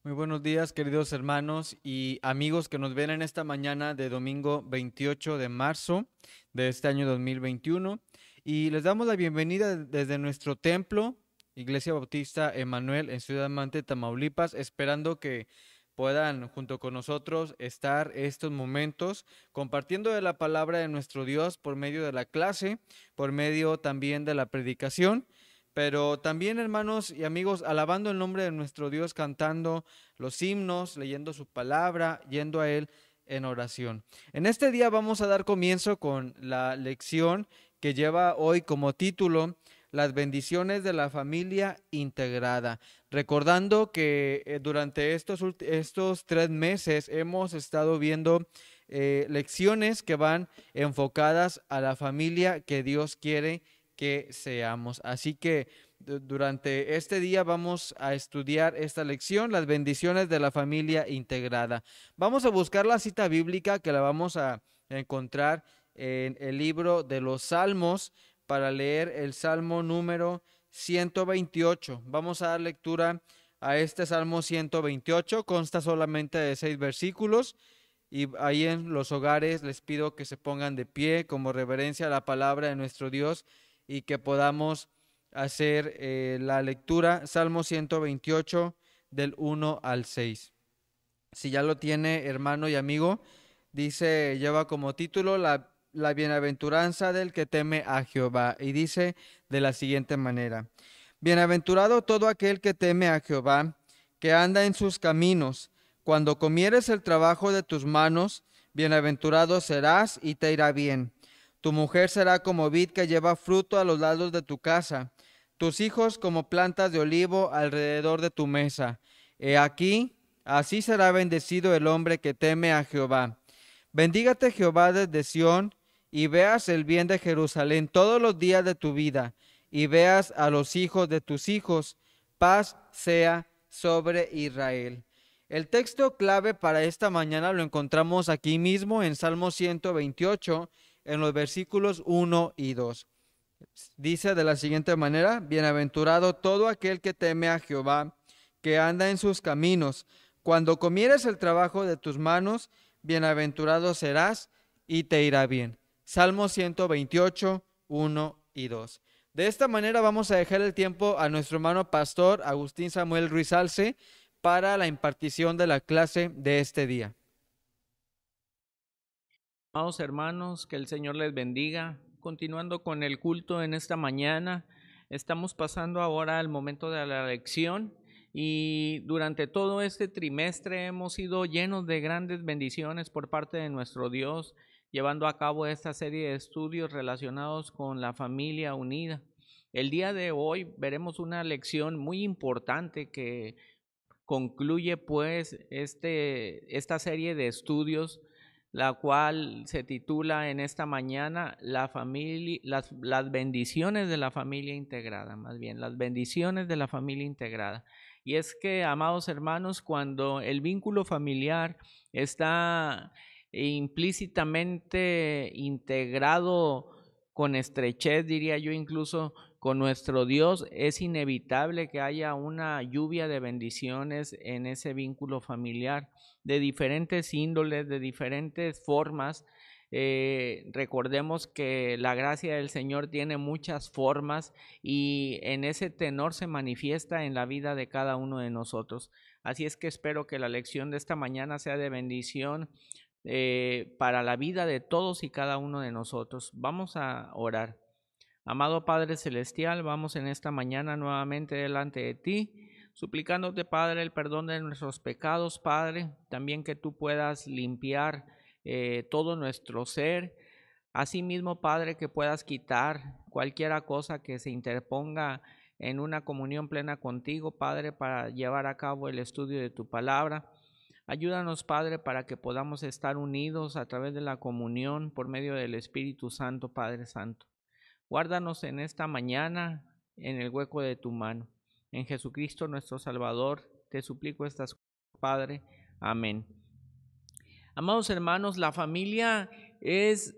Muy buenos días, queridos hermanos y amigos que nos ven en esta mañana de domingo 28 de marzo de este año 2021. Y les damos la bienvenida desde nuestro templo, Iglesia Bautista Emanuel, en Ciudad Mante, Tamaulipas, esperando que puedan junto con nosotros estar estos momentos compartiendo de la palabra de nuestro Dios por medio de la clase, por medio también de la predicación, pero también, hermanos y amigos, alabando el nombre de nuestro Dios, cantando los himnos, leyendo su palabra, yendo a Él en oración. En este día vamos a dar comienzo con la lección que lleva hoy como título Las bendiciones de la familia integrada. Recordando que durante estos 3 meses hemos estado viendo lecciones que van enfocadas a la familia que Dios quiere que seamos. Así que durante este día vamos a estudiar esta lección, las bendiciones de la familia integrada. Vamos a buscar la cita bíblica que la vamos a encontrar en el libro de los Salmos para leer el Salmo número 128. Vamos a dar lectura a este Salmo 128, consta solamente de 6 versículos. Y ahí en los hogares les pido que se pongan de pie como reverencia a la palabra de nuestro Dios y que podamos hacer la lectura, Salmo 128 del 1 al 6. Si ya lo tiene, hermano y amigo, lleva como título la bienaventuranza del que teme a Jehová, y dice de la siguiente manera: Bienaventurado todo aquel que teme a Jehová, que anda en sus caminos. Cuando comieres el trabajo de tus manos, bienaventurado serás y te irá bien. Tu mujer será como vid que lleva fruto a los lados de tu casa, tus hijos como plantas de olivo alrededor de tu mesa. He aquí, así será bendecido el hombre que teme a Jehová. Bendígate Jehová desde Sión, y veas el bien de Jerusalén todos los días de tu vida, y veas a los hijos de tus hijos. Paz sea sobre Israel. El texto clave para esta mañana lo encontramos aquí mismo en Salmo 128, en los versículos 1 y 2. Dice de la siguiente manera: Bienaventurado todo aquel que teme a Jehová, que anda en sus caminos. Cuando comieres el trabajo de tus manos, bienaventurado serás y te irá bien. Salmo 128, 1 y 2. De esta manera vamos a dejar el tiempo a nuestro hermano pastor Agustín Samuel Ruiz Alce para la impartición de la clase de este día. Amados hermanos, que el Señor les bendiga. Continuando con el culto en esta mañana, estamos pasando ahora al momento de la lección, y durante todo este trimestre hemos sido llenos de grandes bendiciones por parte de nuestro Dios, llevando a cabo esta serie de estudios relacionados con la familia unida. El día de hoy veremos una lección muy importante que concluye pues esta serie de estudios, la cual se titula en esta mañana las bendiciones de la familia integrada, más bien las bendiciones de la familia integrada. Y es que, amados hermanos, cuando el vínculo familiar está implícitamente integrado con estrechez, diría yo, incluso con nuestro Dios, es inevitable que haya una lluvia de bendiciones en ese vínculo familiar, de diferentes índoles, de diferentes formas. Recordemos que la gracia del Señor tiene muchas formas, y en ese tenor se manifiesta en la vida de cada uno de nosotros. Así es que espero que la lección de esta mañana sea de bendición para la vida de todos y cada uno de nosotros. Vamos a orar. Amado Padre Celestial, vamos en esta mañana nuevamente delante de ti, suplicándote, Padre, el perdón de nuestros pecados, Padre, también que tú puedas limpiar todo nuestro ser. Asimismo, Padre, que puedas quitar cualquier cosa que se interponga en una comunión plena contigo, Padre, para llevar a cabo el estudio de tu palabra. Ayúdanos, Padre, para que podamos estar unidos a través de la comunión por medio del Espíritu Santo, Padre Santo. Guárdanos en esta mañana en el hueco de tu mano. En Jesucristo nuestro Salvador, te suplico estas cosas, Padre. Amén. Amados hermanos, la familia es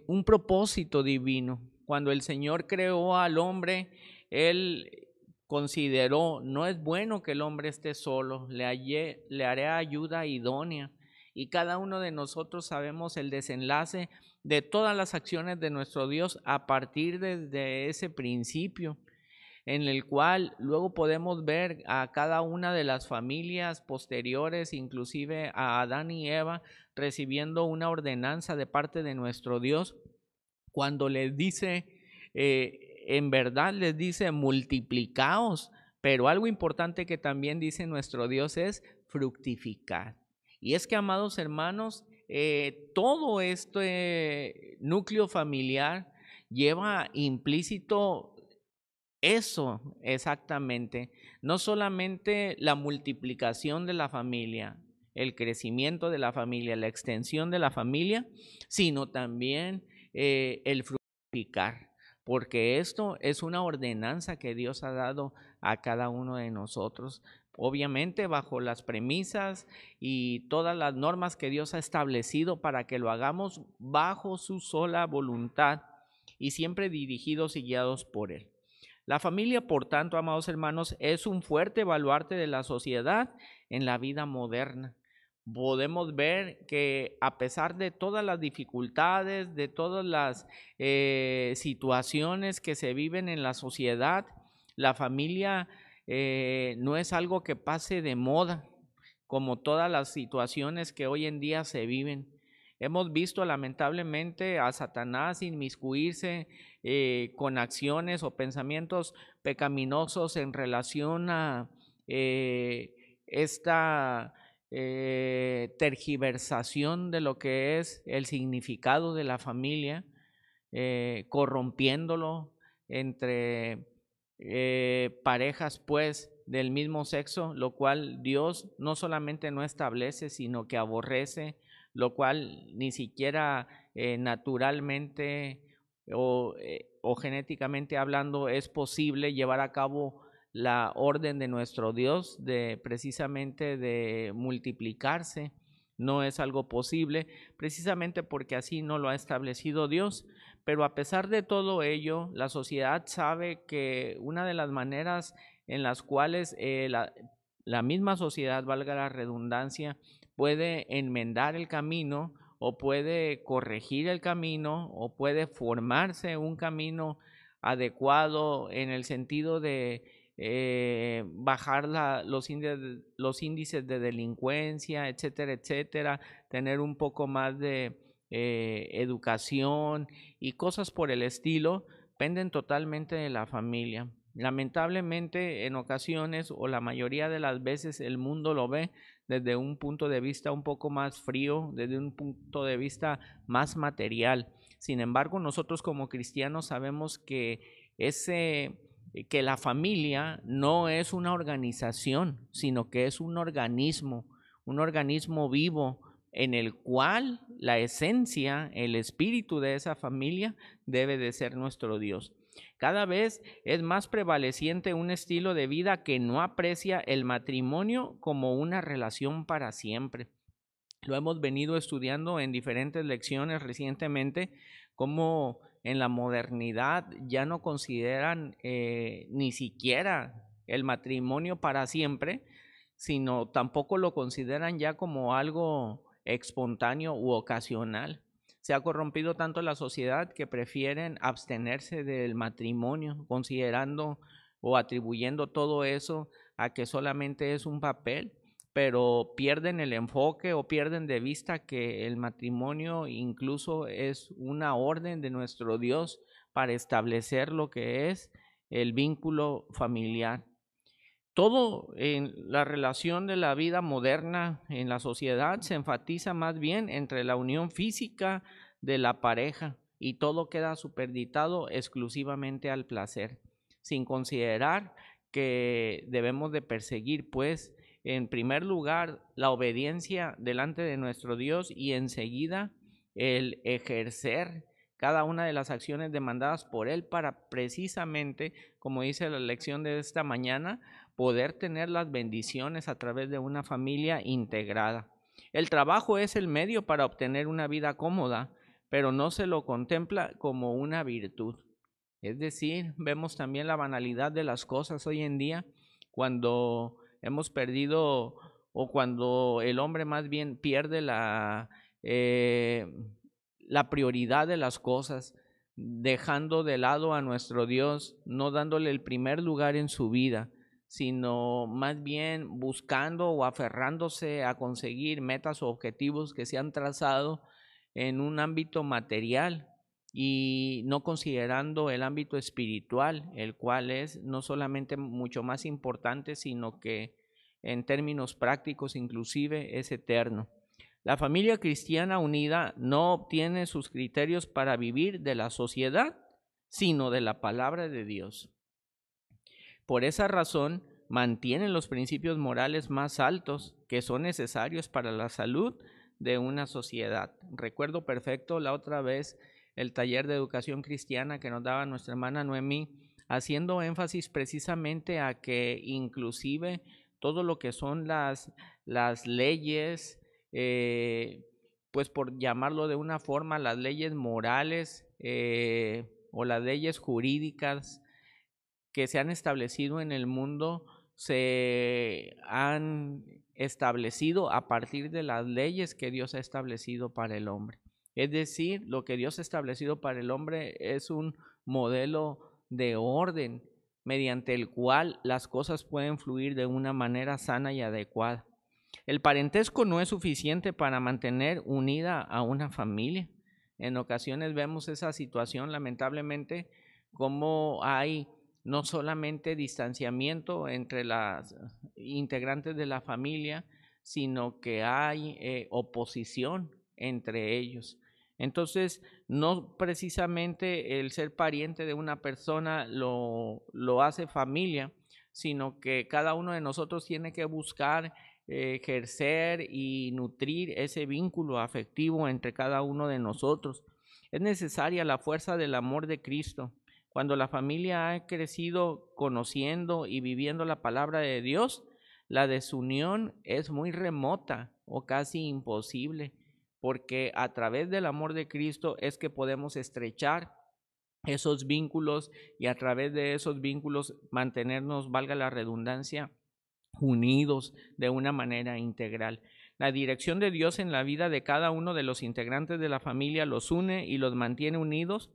un propósito divino. Cuando el Señor creó al hombre, Él consideró, no es bueno que el hombre esté solo, le haré ayuda idónea. Y cada uno de nosotros sabemos el desenlace de todas las acciones de nuestro Dios a partir de ese principio, en el cual luego podemos ver a cada una de las familias posteriores, inclusive a Adán y Eva, recibiendo una ordenanza de parte de nuestro Dios, cuando les dice, en verdad les dice, multiplicaos, pero algo importante que también dice nuestro Dios es fructificar. Y es que, amados hermanos, todo este núcleo familiar lleva implícito eso exactamente, no solamente la multiplicación de la familia, el crecimiento de la familia, la extensión de la familia, sino también el fructificar, porque esto es una ordenanza que Dios ha dado a cada uno de nosotros, obviamente bajo las premisas y todas las normas que Dios ha establecido para que lo hagamos bajo su sola voluntad y siempre dirigidos y guiados por Él. La familia, por tanto, amados hermanos, es un fuerte baluarte de la sociedad en la vida moderna. Podemos ver que a pesar de todas las dificultades, de todas las situaciones que se viven en la sociedad, la familia no es algo que pase de moda, como todas las situaciones que hoy en día se viven. Hemos visto lamentablemente a Satanás inmiscuirse con acciones o pensamientos pecaminosos en relación a esta tergiversación de lo que es el significado de la familia, corrompiéndolo entre parejas pues del mismo sexo, lo cual Dios no solamente no establece, sino que aborrece, lo cual ni siquiera naturalmente o genéticamente hablando es posible llevar a cabo la orden de nuestro Dios de precisamente de multiplicarse. No es algo posible, precisamente porque así no lo ha establecido Dios. Pero a pesar de todo ello, la sociedad sabe que una de las maneras en las cuales la misma sociedad, valga la redundancia, puede enmendar el camino o puede corregir el camino o puede formarse un camino adecuado en el sentido de bajar los índices de delincuencia, etcétera, etcétera, tener un poco más de educación y cosas por el estilo, penden totalmente de la familia. Lamentablemente, en ocasiones o la mayoría de las veces el mundo lo ve desde un punto de vista un poco más frío, desde un punto de vista más material. Sin embargo, nosotros como cristianos sabemos que que la familia no es una organización, sino que es un organismo vivo en el cual la esencia, el espíritu de esa familia debe de ser nuestro Dios. Cada vez es más prevaleciente un estilo de vida que no aprecia el matrimonio como una relación para siempre. Lo hemos venido estudiando en diferentes lecciones recientemente, como en la modernidad ya no consideran ni siquiera el matrimonio para siempre, sino tampoco lo consideran ya como algo espontáneo u ocasional. Se ha corrompido tanto la sociedad que prefieren abstenerse del matrimonio, considerando o atribuyendo todo eso a que solamente es un papel, pero pierden el enfoque o pierden de vista que el matrimonio incluso es una orden de nuestro Dios para establecer lo que es el vínculo familiar. Todo en la relación de la vida moderna en la sociedad se enfatiza más bien entre la unión física de la pareja y todo queda supeditado exclusivamente al placer, sin considerar que debemos de perseguir pues en primer lugar la obediencia delante de nuestro Dios y enseguida el ejercer cada una de las acciones demandadas por Él para precisamente, como dice la lección de esta mañana, poder tener las bendiciones a través de una familia integrada. El trabajo es el medio para obtener una vida cómoda, pero no se lo contempla como una virtud. Es decir, vemos también la banalidad de las cosas hoy en día, cuando hemos perdido o cuando el hombre más bien pierde la prioridad de las cosas, dejando de lado a nuestro Dios, no dándole el primer lugar en su vida, sino más bien buscando o aferrándose a conseguir metas o objetivos que se han trazado en un ámbito material y no considerando el ámbito espiritual, el cual es no solamente mucho más importante, sino que en términos prácticos inclusive es eterno. La familia cristiana unida no obtiene sus criterios para vivir de la sociedad, sino de la palabra de Dios. Por esa razón, mantienen los principios morales más altos que son necesarios para la salud de una sociedad. Recuerdo perfecto la otra vez el taller de educación cristiana que nos daba nuestra hermana Noemí, haciendo énfasis precisamente a que inclusive todo lo que son las leyes, pues por llamarlo de una forma, las leyes morales o las leyes jurídicas que se han establecido en el mundo, se han establecido a partir de las leyes que Dios ha establecido para el hombre. Es decir, lo que Dios ha establecido para el hombre es un modelo de orden mediante el cual las cosas pueden fluir de una manera sana y adecuada. El parentesco no es suficiente para mantener unida a una familia. En ocasiones vemos esa situación, lamentablemente, como hay no solamente distanciamiento entre las integrantes de la familia, sino que hay oposición entre ellos. Entonces, no precisamente el ser pariente de una persona lo hace familia, sino que cada uno de nosotros tiene que buscar ejercer y nutrir ese vínculo afectivo entre cada uno de nosotros. Es necesaria la fuerza del amor de Cristo. Cuando la familia ha crecido conociendo y viviendo la palabra de Dios, la desunión es muy remota o casi imposible, porque a través del amor de Cristo es que podemos estrechar esos vínculos y a través de esos vínculos mantenernos, valga la redundancia, unidos de una manera integral. La dirección de Dios en la vida de cada uno de los integrantes de la familia los une y los mantiene unidos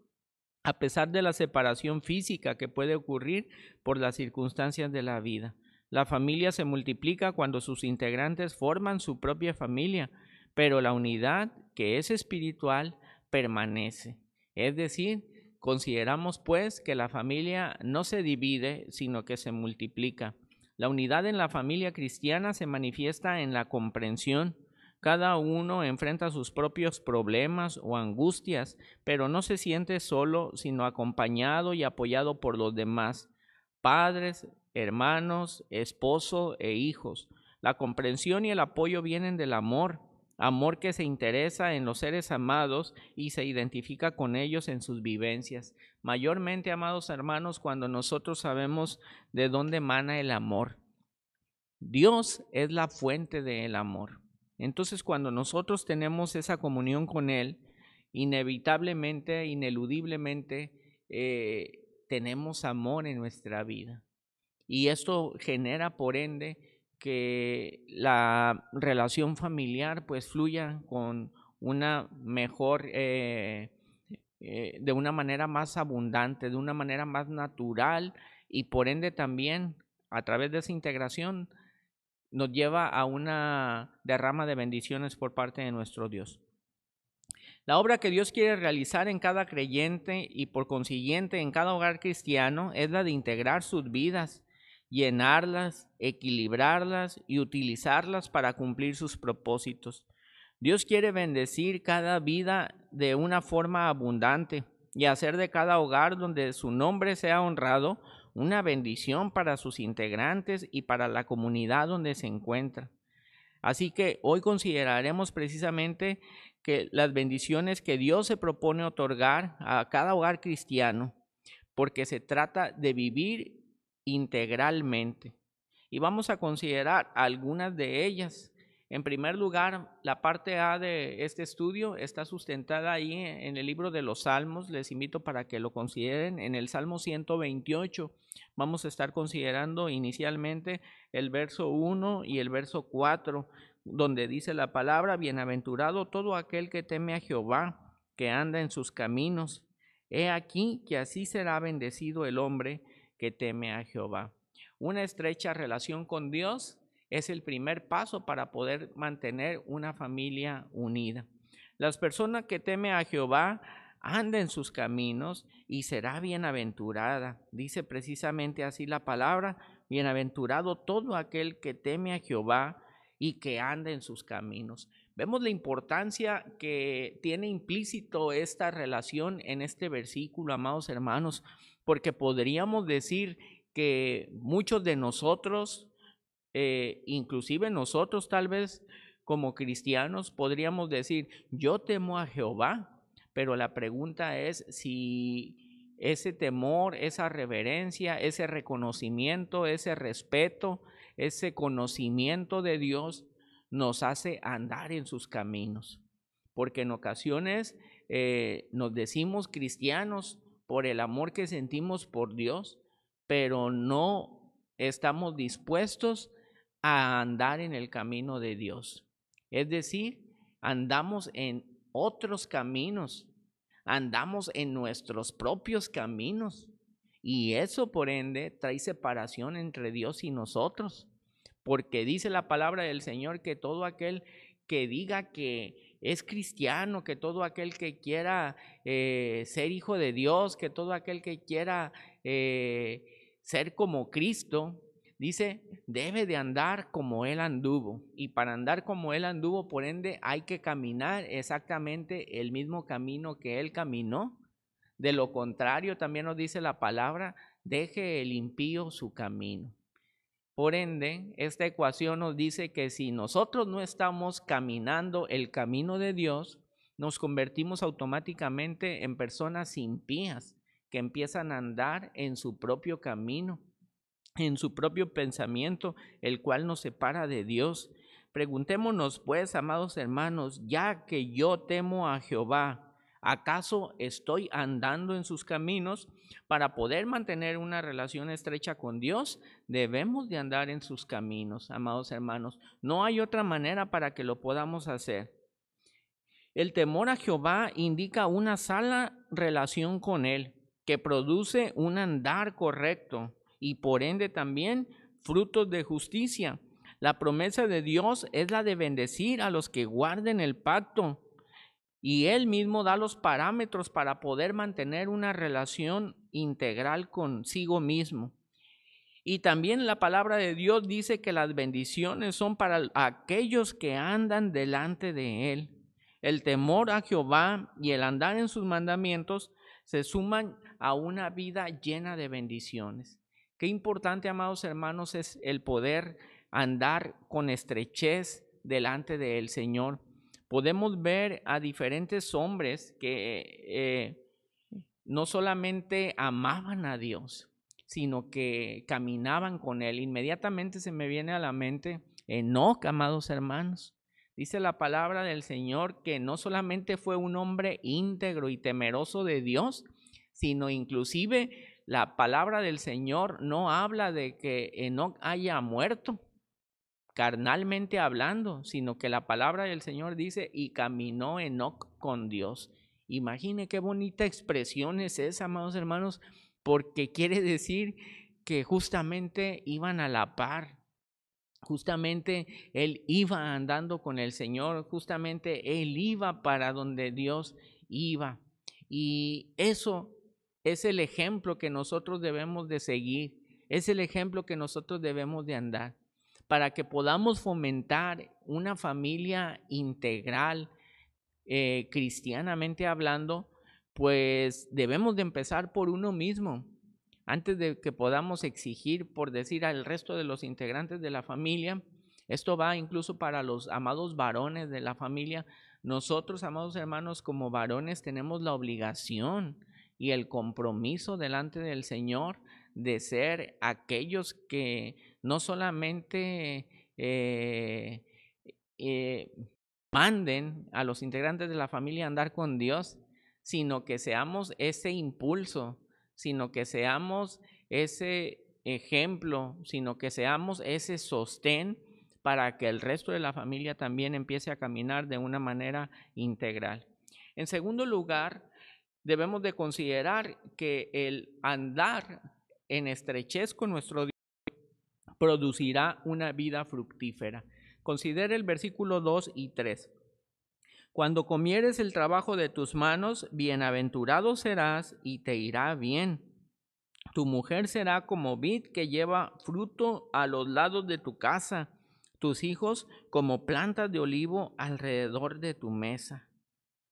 a pesar de la separación física que puede ocurrir por las circunstancias de la vida. La familia se multiplica cuando sus integrantes forman su propia familia, pero la unidad, que es espiritual, permanece. Es decir, consideramos pues que la familia no se divide, sino que se multiplica. La unidad en la familia cristiana se manifiesta en la comprensión. Cada uno enfrenta sus propios problemas o angustias, pero no se siente solo, sino acompañado y apoyado por los demás, padres, hermanos, esposo e hijos. La comprensión y el apoyo vienen del amor, amor que se interesa en los seres amados y se identifica con ellos en sus vivencias. Mayormente, amados hermanos, cuando nosotros sabemos de dónde emana el amor. Dios es la fuente del amor. Entonces, cuando nosotros tenemos esa comunión con Él, inevitablemente, ineludiblemente, tenemos amor en nuestra vida. Y esto genera, por ende, que la relación familiar pues fluya con una mejor, de una manera más abundante, de una manera más natural y por ende también a través de esa integración nos lleva a una derrama de bendiciones por parte de nuestro Dios. La obra que Dios quiere realizar en cada creyente y por consiguiente en cada hogar cristiano es la de integrar sus vidas, llenarlas, equilibrarlas y utilizarlas para cumplir sus propósitos. Dios quiere bendecir cada vida de una forma abundante y hacer de cada hogar donde su nombre sea honrado una bendición para sus integrantes y para la comunidad donde se encuentra. Así que hoy consideraremos precisamente que las bendiciones que Dios se propone otorgar a cada hogar cristiano, porque se trata de vivir integralmente. Y vamos a considerar algunas de ellas En primer lugar, la parte A de este estudio está sustentada ahí en el libro de los Salmos. Les invito para que lo consideren. En el Salmo 128 vamos a estar considerando inicialmente el verso 1 y el verso 4, donde dice la palabra: bienaventurado todo aquel que teme a Jehová, que anda en sus caminos. He aquí que así será bendecido el hombre que teme a Jehová. Una estrecha relación con Dios es el primer paso para poder mantener una familia unida. Las personas que temen a Jehová anda en sus caminos y será bienaventurada. Dice precisamente así la palabra: bienaventurado todo aquel que teme a Jehová y que anda en sus caminos. Vemos la importancia que tiene implícito esta relación en este versículo, amados hermanos, porque podríamos decir que muchos de nosotros, inclusive nosotros tal vez como cristianos, podríamos decir: yo temo a Jehová, pero la pregunta es si ese temor, esa reverencia, ese reconocimiento, ese respeto, ese conocimiento de Dios nos hace andar en sus caminos. Porque en ocasiones nos decimos cristianos por el amor que sentimos por Dios, pero no estamos dispuestos a andar en el camino de Dios. Es decir, andamos en otros caminos, andamos en nuestros propios caminos, y eso por ende trae separación entre Dios y nosotros, porque dice la palabra del Señor que todo aquel que diga que es cristiano, que todo aquel que quiera ser hijo de Dios, que todo aquel que quiera ser como Cristo, dice, debe de andar como Él anduvo. Y para andar como Él anduvo, por ende, hay que caminar exactamente el mismo camino que Él caminó. De lo contrario, también nos dice la palabra: deje el impío su camino. Por ende, esta ecuación nos dice que si nosotros no estamos caminando el camino de Dios, nos convertimos automáticamente en personas impías que empiezan a andar en su propio camino, en su propio pensamiento, el cual nos separa de Dios. Preguntémonos pues, amados hermanos, ya que yo temo a Jehová, ¿acaso estoy andando en sus caminos? Para poder mantener una relación estrecha con Dios, debemos de andar en sus caminos, amados hermanos. No hay otra manera para que lo podamos hacer. El temor a Jehová indica una sana relación con Él, que produce un andar correcto y por ende también frutos de justicia. La promesa de Dios es la de bendecir a los que guarden el pacto, y Él mismo da los parámetros para poder mantener una relación integral consigo mismo. Y también la palabra de Dios dice que las bendiciones son para aquellos que andan delante de Él. El temor a Jehová y el andar en sus mandamientos se suman a una vida llena de bendiciones. Qué importante, amados hermanos, es el poder andar con estrechez delante del Señor. Podemos ver a diferentes hombres que no solamente amaban a Dios, sino que caminaban con Él. Inmediatamente se me viene a la mente Enoc, amados hermanos. Dice la palabra del Señor que no solamente fue un hombre íntegro y temeroso de Dios, sino inclusive la palabra del Señor no habla de que Enoc haya muerto carnalmente hablando, sino que la palabra del Señor dice: y caminó Enoc con Dios. Imagine qué bonita expresión es esa, amados hermanos, porque quiere decir que justamente iban a la par. Justamente él iba andando con el Señor, justamente él iba para donde Dios iba. Y eso es el ejemplo que nosotros debemos de seguir, es el ejemplo que nosotros debemos de andar, para que podamos fomentar una familia integral, cristianamente hablando. Pues debemos de empezar por uno mismo. Antes de que podamos exigir, por decir, al resto de los integrantes de la familia, esto va incluso para los amados varones de la familia. Nosotros, amados hermanos, como varones tenemos la obligación y el compromiso delante del Señor de ser aquellos que no solamente manden a los integrantes de la familia a andar con Dios, sino que seamos ese impulso, sino que seamos ese ejemplo, sino que seamos ese sostén para que el resto de la familia también empiece a caminar de una manera integral. En segundo lugar, debemos de considerar que el andar en estrechez con nuestro Dios producirá una vida fructífera. Considere el versículo 2 y 3. Cuando comieres el trabajo de tus manos, bienaventurado serás y te irá bien. Tu mujer será como vid que lleva fruto a los lados de tu casa, tus hijos como plantas de olivo alrededor de tu mesa.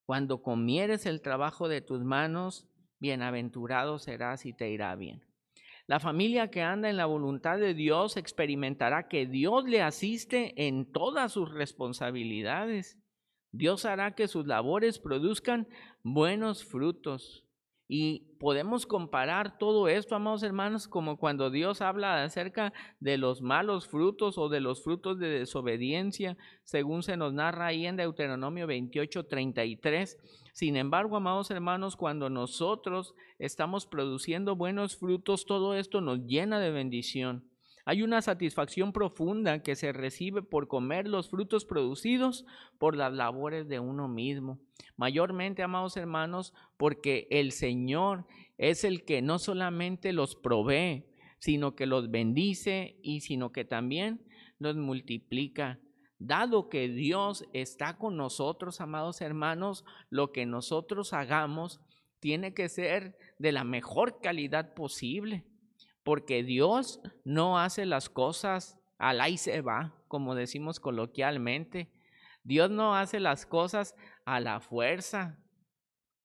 Cuando comieres el trabajo de tus manos, bienaventurado serás y te irá bien. La familia que anda en la voluntad de Dios experimentará que Dios le asiste en todas sus responsabilidades. Dios hará que sus labores produzcan buenos frutos. Y podemos comparar todo esto, amados hermanos, como cuando Dios habla acerca de los malos frutos o de los frutos de desobediencia, según se nos narra ahí en Deuteronomio 28:33. Sin embargo, amados hermanos, cuando nosotros estamos produciendo buenos frutos, todo esto nos llena de bendición. Hay una satisfacción profunda que se recibe por comer los frutos producidos por las labores de uno mismo. Mayormente, amados hermanos, porque el Señor es el que no solamente los provee, sino que los bendice y sino que también los multiplica. Dado que Dios está con nosotros, amados hermanos, lo que nosotros hagamos tiene que ser de la mejor calidad posible, porque Dios no hace las cosas al ahí se va, como decimos coloquialmente. Dios no hace las cosas a la fuerza.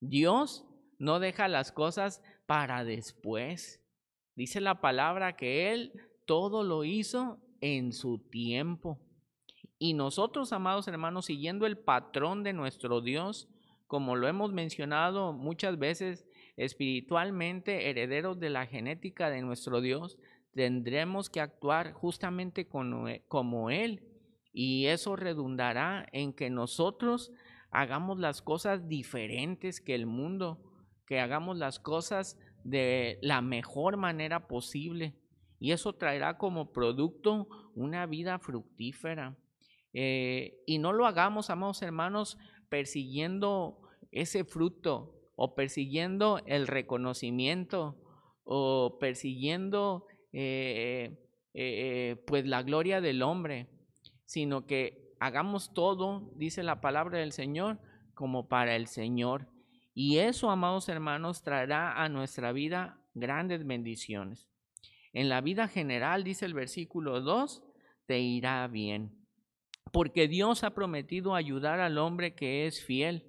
Dios no deja las cosas para después. Dice la palabra que Él todo lo hizo en su tiempo. Y nosotros, amados hermanos, siguiendo el patrón de nuestro Dios, como lo hemos mencionado muchas veces, espiritualmente herederos de la genética de nuestro Dios, tendremos que actuar justamente como Él. Y eso redundará en que nosotros hagamos las cosas diferentes que el mundo, que hagamos las cosas de la mejor manera posible. Y eso traerá como producto una vida fructífera. Y no lo hagamos, amados hermanos, persiguiendo ese fruto o persiguiendo el reconocimiento o persiguiendo pues la gloria del hombre, sino que hagamos todo, dice la palabra del Señor, como para el Señor. Y eso, amados hermanos, traerá a nuestra vida grandes bendiciones. En la vida general, dice el versículo 2, te irá bien. Porque Dios ha prometido ayudar al hombre que es fiel.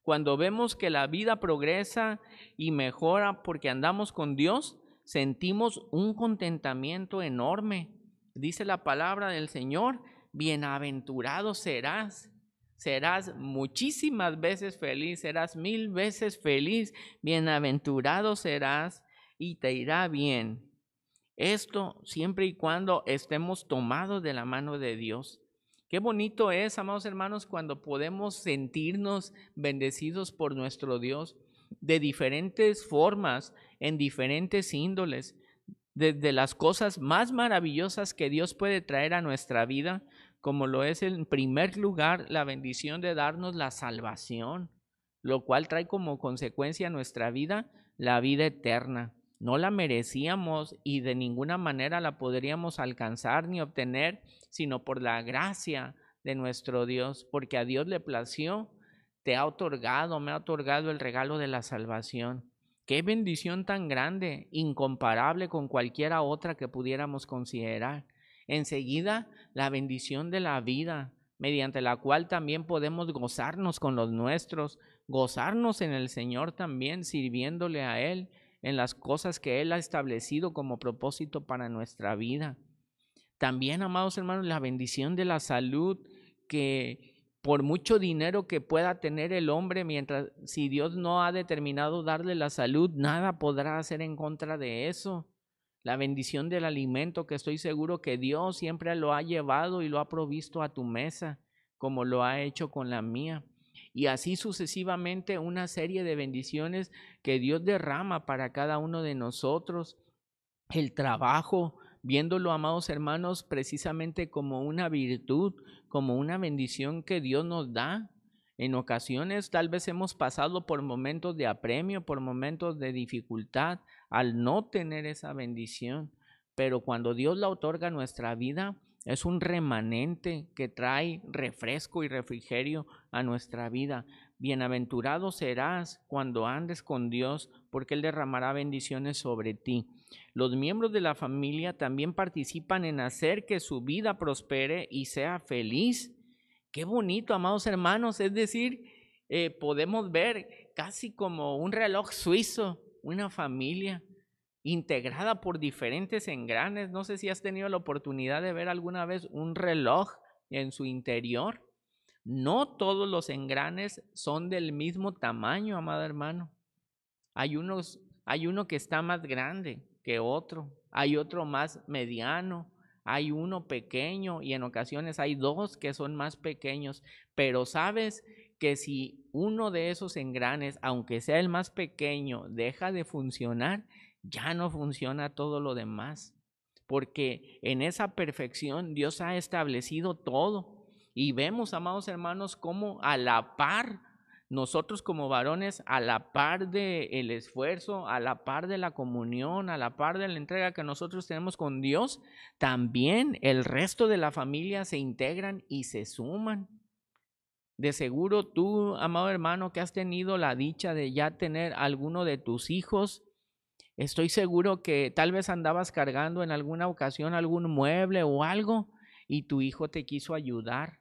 Cuando vemos que la vida progresa y mejora porque andamos con Dios, sentimos un contentamiento enorme. Dice la palabra del Señor, bienaventurado serás. Serás muchísimas veces feliz, serás 1000 veces feliz. Bienaventurado serás y te irá bien. Esto siempre y cuando estemos tomados de la mano de Dios. Qué bonito es, amados hermanos, cuando podemos sentirnos bendecidos por nuestro Dios de diferentes formas, en diferentes índoles, desde las cosas más maravillosas que Dios puede traer a nuestra vida, como lo es en primer lugar la bendición de darnos la salvación, lo cual trae como consecuencia a nuestra vida la vida eterna. No la merecíamos y de ninguna manera la podríamos alcanzar ni obtener, sino por la gracia de nuestro Dios, porque a Dios le plació, me ha otorgado el regalo de la salvación. Qué bendición tan grande, incomparable con cualquiera otra que pudiéramos considerar. Enseguida, la bendición de la vida, mediante la cual también podemos gozarnos con los nuestros, gozarnos en el Señor también, sirviéndole a Él en las cosas que Él ha establecido como propósito para nuestra vida. También, amados hermanos, la bendición de la salud, que por mucho dinero que pueda tener el hombre, mientras si Dios no ha determinado darle la salud, nada podrá hacer en contra de eso. La bendición del alimento, que estoy seguro que Dios siempre lo ha llevado y lo ha provisto a tu mesa. como lo ha hecho con la mía. Y así sucesivamente una serie de bendiciones que Dios derrama para cada uno de nosotros. El trabajo, viéndolo, amados hermanos, precisamente como una virtud, como una bendición que Dios nos da. En ocasiones tal vez hemos pasado por momentos de apremio, por momentos de dificultad, al no tener esa bendición. Pero cuando Dios la otorga a nuestra vida, es un remanente que trae refresco y refrigerio a nuestra vida. Bienaventurado serás cuando andes con Dios, porque Él derramará bendiciones sobre ti. Los miembros de la familia también participan en hacer que su vida prospere y sea feliz. Qué bonito, amados hermanos, es decir, podemos ver casi como un reloj suizo, una familia integrada por diferentes engranes. No sé si has tenido la oportunidad de ver alguna vez un reloj en su interior. No todos los engranes son del mismo tamaño, amado hermano. Hay uno que está más grande que otro, hay otro más mediano, hay uno pequeño y en ocasiones hay dos que son más pequeños. Pero sabes que si uno de esos engranes, aunque sea el más pequeño, deja de funcionar, ya no funciona todo lo demás. Porque en esa perfección Dios ha establecido todo. Y vemos, amados hermanos, cómo a la par nosotros como varones, a la par del esfuerzo, a la par de la comunión, a la par de la entrega que nosotros tenemos con Dios, también el resto de la familia se integran y se suman. De seguro tú, amado hermano, que has tenido la dicha de ya tener alguno de tus hijos, estoy seguro que tal vez andabas cargando en alguna ocasión algún mueble o algo y tu hijo te quiso ayudar,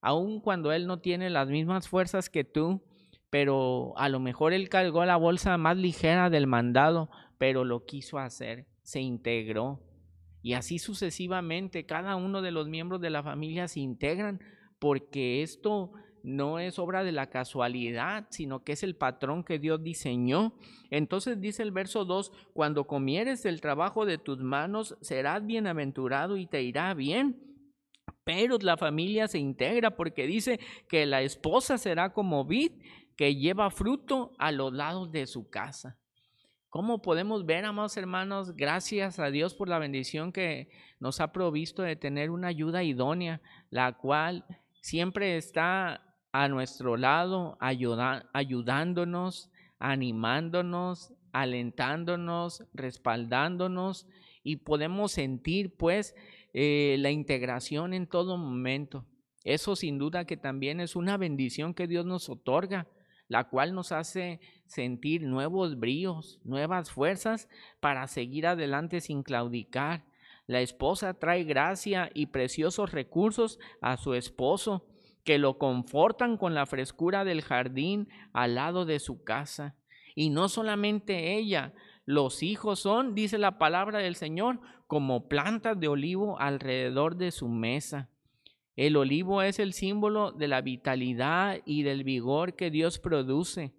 aun cuando él no tiene las mismas fuerzas que tú, pero a lo mejor él cargó la bolsa más ligera del mandado, pero lo quiso hacer, se integró. Y así sucesivamente, cada uno de los miembros de la familia se integran, porque esto no es obra de la casualidad, sino que es el patrón que Dios diseñó. Entonces dice el verso 2, cuando comieres del trabajo de tus manos, serás bienaventurado y te irá bien. Pero la familia se integra porque dice que la esposa será como vid que lleva fruto a los lados de su casa. ¿Cómo podemos ver, amados hermanos? Gracias a Dios por la bendición que nos ha provisto de tener una ayuda idónea, la cual siempre está a nuestro lado, ayudándonos, animándonos, alentándonos, respaldándonos, y podemos sentir pues la integración en todo momento. Eso sin duda que también es una bendición que Dios nos otorga, la cual nos hace sentir nuevos bríos, nuevas fuerzas para seguir adelante sin claudicar. La esposa trae gracia y preciosos recursos a su esposo, que lo confortan con la frescura del jardín al lado de su casa. Y no solamente ella, los hijos son, dice la palabra del Señor, como plantas de olivo alrededor de su mesa. El olivo es el símbolo de la vitalidad y del vigor que Dios produce.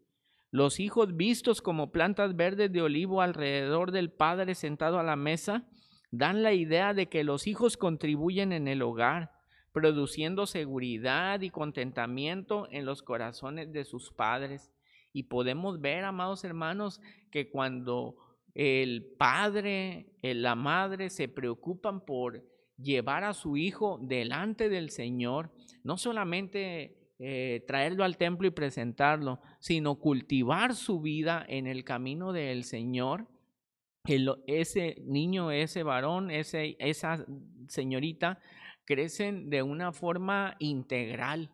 Los hijos vistos como plantas verdes de olivo alrededor del padre sentado a la mesa dan la idea de que los hijos contribuyen en el hogar, produciendo seguridad y contentamiento en los corazones de sus padres. Y podemos ver, amados hermanos, que cuando el padre, la madre se preocupan por llevar a su hijo delante del Señor, no solamente traerlo al templo y presentarlo, sino cultivar su vida en el camino del Señor, ese niño, ese varón, esa señorita, crecen de una forma integral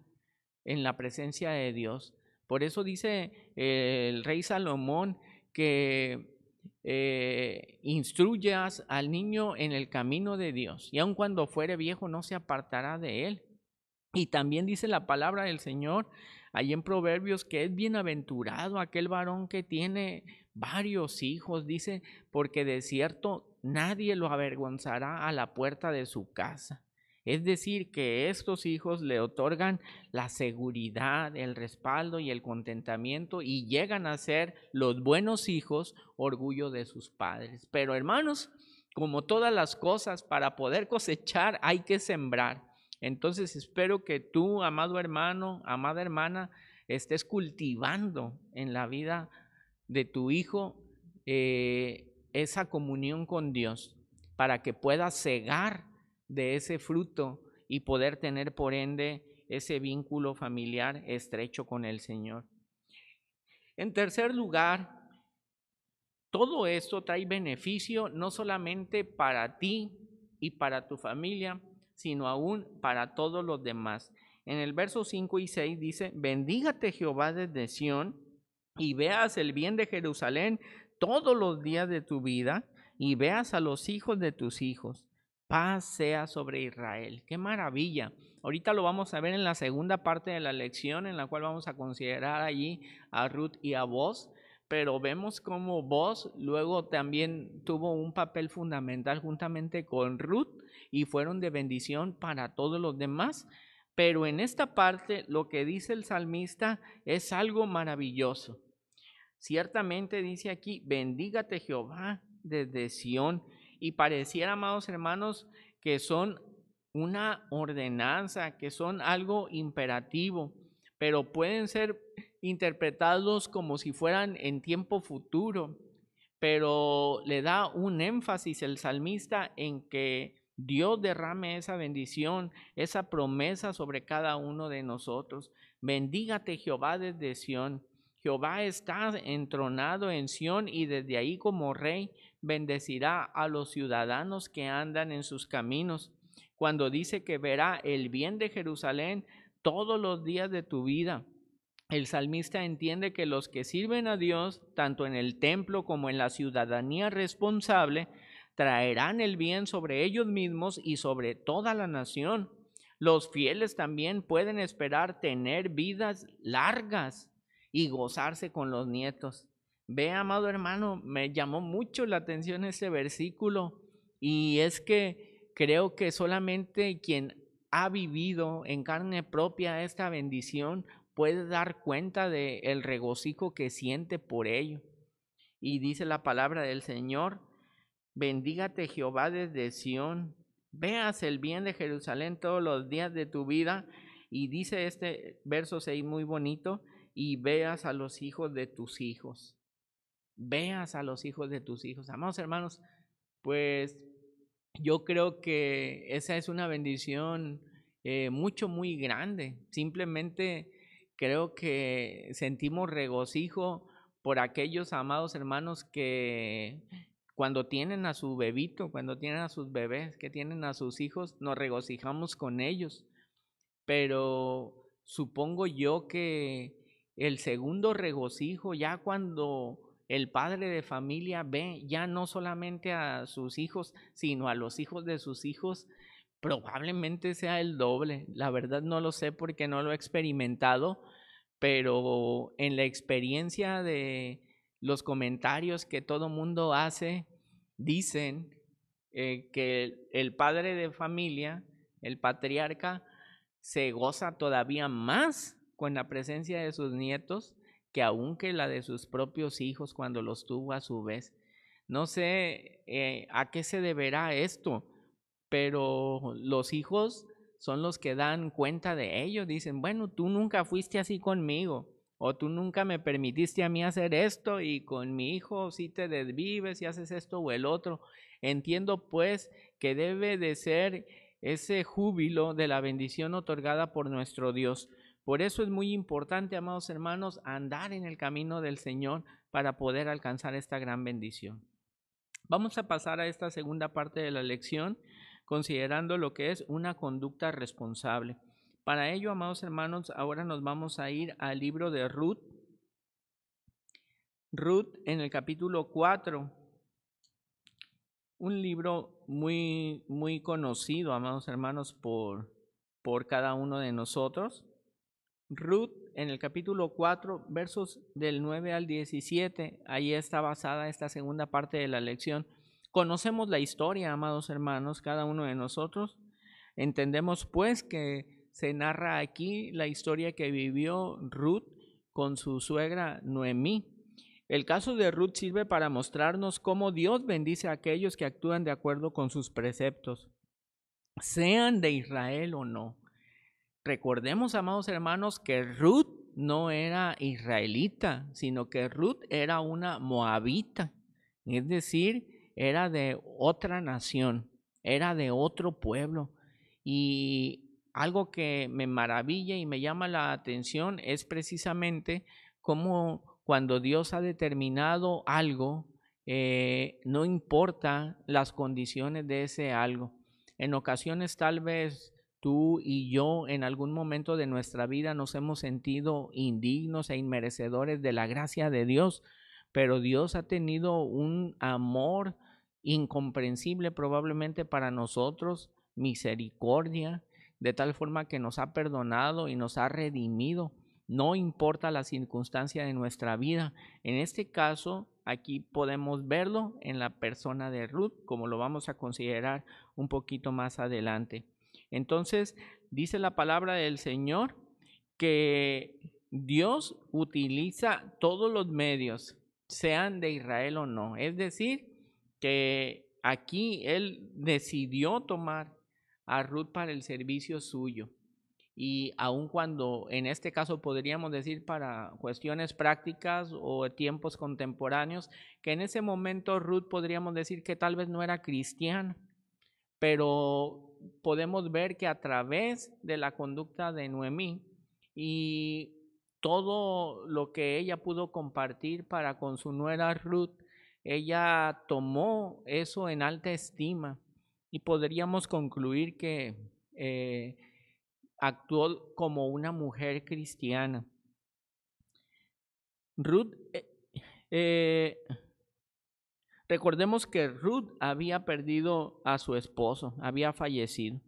en la presencia de Dios. Por eso dice el rey Salomón que instruyas al niño en el camino de Dios, y aun cuando fuere viejo no se apartará de él. Y también dice la palabra del Señor ahí en Proverbios que es bienaventurado aquel varón que tiene varios hijos, dice, porque de cierto nadie lo avergonzará a la puerta de su casa. Es decir, que estos hijos le otorgan la seguridad, el respaldo y el contentamiento, y llegan a ser los buenos hijos, orgullo de sus padres. Pero hermanos, como todas las cosas, para poder cosechar hay que sembrar. Entonces espero que tú, amado hermano, amada hermana, estés cultivando en la vida de tu hijo esa comunión con Dios para que puedas cegar de ese fruto y poder tener por ende ese vínculo familiar estrecho con el Señor. En tercer lugar, todo esto trae beneficio no solamente para ti y para tu familia, sino aún para todos los demás. En el verso 5 y 6 dice, bendígate Jehová desde Sión y veas el bien de Jerusalén todos los días de tu vida y veas a los hijos de tus hijos. Paz sea sobre Israel. ¡Qué maravilla! Ahorita lo vamos a ver en la segunda parte de la lección, en la cual vamos a considerar allí a Ruth y a Boz. Pero vemos cómo Boz luego también tuvo un papel fundamental juntamente con Ruth y fueron de bendición para todos los demás. Pero en esta parte lo que dice el salmista es algo maravilloso. Ciertamente dice aquí, bendígate Jehová desde Sión. Y pareciera, amados hermanos, que son una ordenanza, que son algo imperativo, pero pueden ser interpretados como si fueran en tiempo futuro. Pero le da un énfasis el salmista en que Dios derrame esa bendición, esa promesa sobre cada uno de nosotros. Bendígate Jehová desde Sión. Jehová está entronado en Sión y desde ahí como rey bendecirá a los ciudadanos que andan en sus caminos. Cuando dice que verá el bien de Jerusalén todos los días de tu vida, el salmista entiende que los que sirven a Dios, tanto en el templo como en la ciudadanía responsable, traerán el bien sobre ellos mismos y sobre toda la nación. Los fieles también pueden esperar tener vidas largas y gozarse con los nietos. Ve, amado hermano, me llamó mucho la atención este versículo y es que creo que solamente quien ha vivido en carne propia esta bendición puede dar cuenta del regocijo que siente por ello. Y dice la palabra del Señor, bendígate Jehová desde Sión, veas el bien de Jerusalén todos los días de tu vida. Y dice este verso 6 muy bonito, y veas a los hijos de tus hijos. Veas a los hijos de tus hijos. Amados hermanos, pues yo creo que esa es una bendición muy grande. Simplemente creo que sentimos regocijo por aquellos amados hermanos que cuando tienen a su bebito, cuando tienen a sus bebés, que tienen a sus hijos, nos regocijamos con ellos. Pero supongo yo que el segundo regocijo, ya cuando el padre de familia ve ya no solamente a sus hijos, sino a los hijos de sus hijos, probablemente sea el doble. La verdad no lo sé porque no lo he experimentado, pero en la experiencia de los comentarios que todo mundo hace, dicen que el padre de familia, el patriarca, se goza todavía más con la presencia de sus nietos que aún que la de sus propios hijos cuando los tuvo a su vez. No sé a qué se deberá esto, pero los hijos son los que dan cuenta de ello. Dicen, bueno, tú nunca fuiste así conmigo, o tú nunca me permitiste a mí hacer esto, y con mi hijo sí te desvives y haces esto o el otro. Entiendo pues que debe de ser ese júbilo de la bendición otorgada por nuestro Dios. Por eso es muy importante, amados hermanos, andar en el camino del Señor para poder alcanzar esta gran bendición. Vamos a pasar a esta segunda parte de la lección, considerando lo que es una conducta responsable. Para ello, amados hermanos, ahora nos vamos a ir al libro de Ruth. Ruth en el capítulo 4, un libro muy conocido, amados hermanos, por cada uno de nosotros. Ruth en el capítulo 4, versos del 9 al 17, ahí está basada esta segunda parte de la lección. Conocemos la historia, amados hermanos, cada uno de nosotros. Entendemos pues que se narra aquí la historia que vivió Ruth con su suegra Noemí. El caso de Ruth sirve para mostrarnos cómo Dios bendice a aquellos que actúan de acuerdo con sus preceptos. sean de Israel o no. Recordemos, amados hermanos, que Ruth no era israelita, sino que Ruth era una moabita, es decir, era de otra nación, era de otro pueblo. Y algo que me maravilla y me llama la atención es precisamente cómo cuando Dios ha determinado algo, no importa las condiciones de ese algo. En ocasiones tal vez tú y yo en algún momento de nuestra vida nos hemos sentido indignos e inmerecedores de la gracia de Dios, pero Dios ha tenido un amor incomprensible probablemente para nosotros, misericordia, de tal forma que nos ha perdonado y nos ha redimido. No importa la circunstancia de nuestra vida. En este caso, aquí podemos verlo en la persona de Ruth, como lo vamos a considerar un poquito más adelante. Entonces, dice la palabra del Señor que Dios utiliza todos los medios, sean de Israel o no. Es decir, que aquí Él decidió tomar a Ruth para el servicio suyo. Y aun cuando en este caso podríamos decir para cuestiones prácticas o tiempos contemporáneos, que en ese momento Ruth podríamos decir que tal vez no era cristiana, pero podemos ver que a través de la conducta de Noemí y todo lo que ella pudo compartir para con su nuera Ruth, ella tomó eso en alta estima y podríamos concluir que actuó como una mujer cristiana. Ruth, recordemos que Ruth había perdido a su esposo, había fallecido.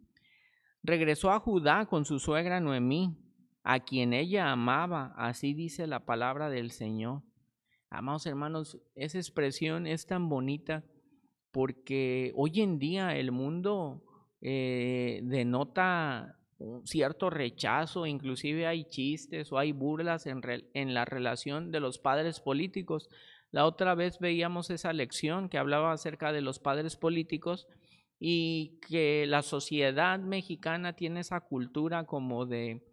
Regresó a Judá con su suegra Noemí, a quien ella amaba, así dice la palabra del Señor. Amados hermanos, esa expresión es tan bonita porque hoy en día el mundo denota un cierto rechazo, inclusive hay chistes o hay burlas en la relación de los padres políticos. La otra vez veíamos esa lección que hablaba acerca de los padres políticos y que la sociedad mexicana tiene esa cultura como de,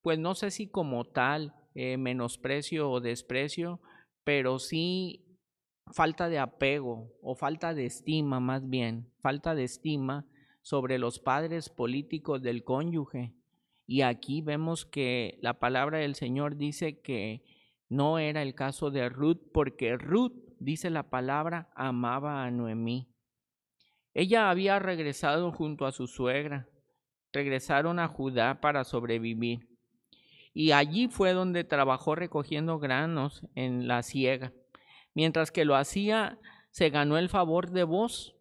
pues no sé si como tal, menosprecio o desprecio, pero sí falta de apego o falta de estima, más bien, falta de estima sobre los padres políticos del cónyuge. Y aquí vemos que la palabra del Señor dice que no era el caso de Ruth, porque Ruth, dice la palabra, amaba a Noemí. Ella había regresado junto a su suegra, regresaron a Judá para sobrevivir. Y allí fue donde trabajó recogiendo granos en la siega. Mientras que lo hacía, se ganó el favor de Boz,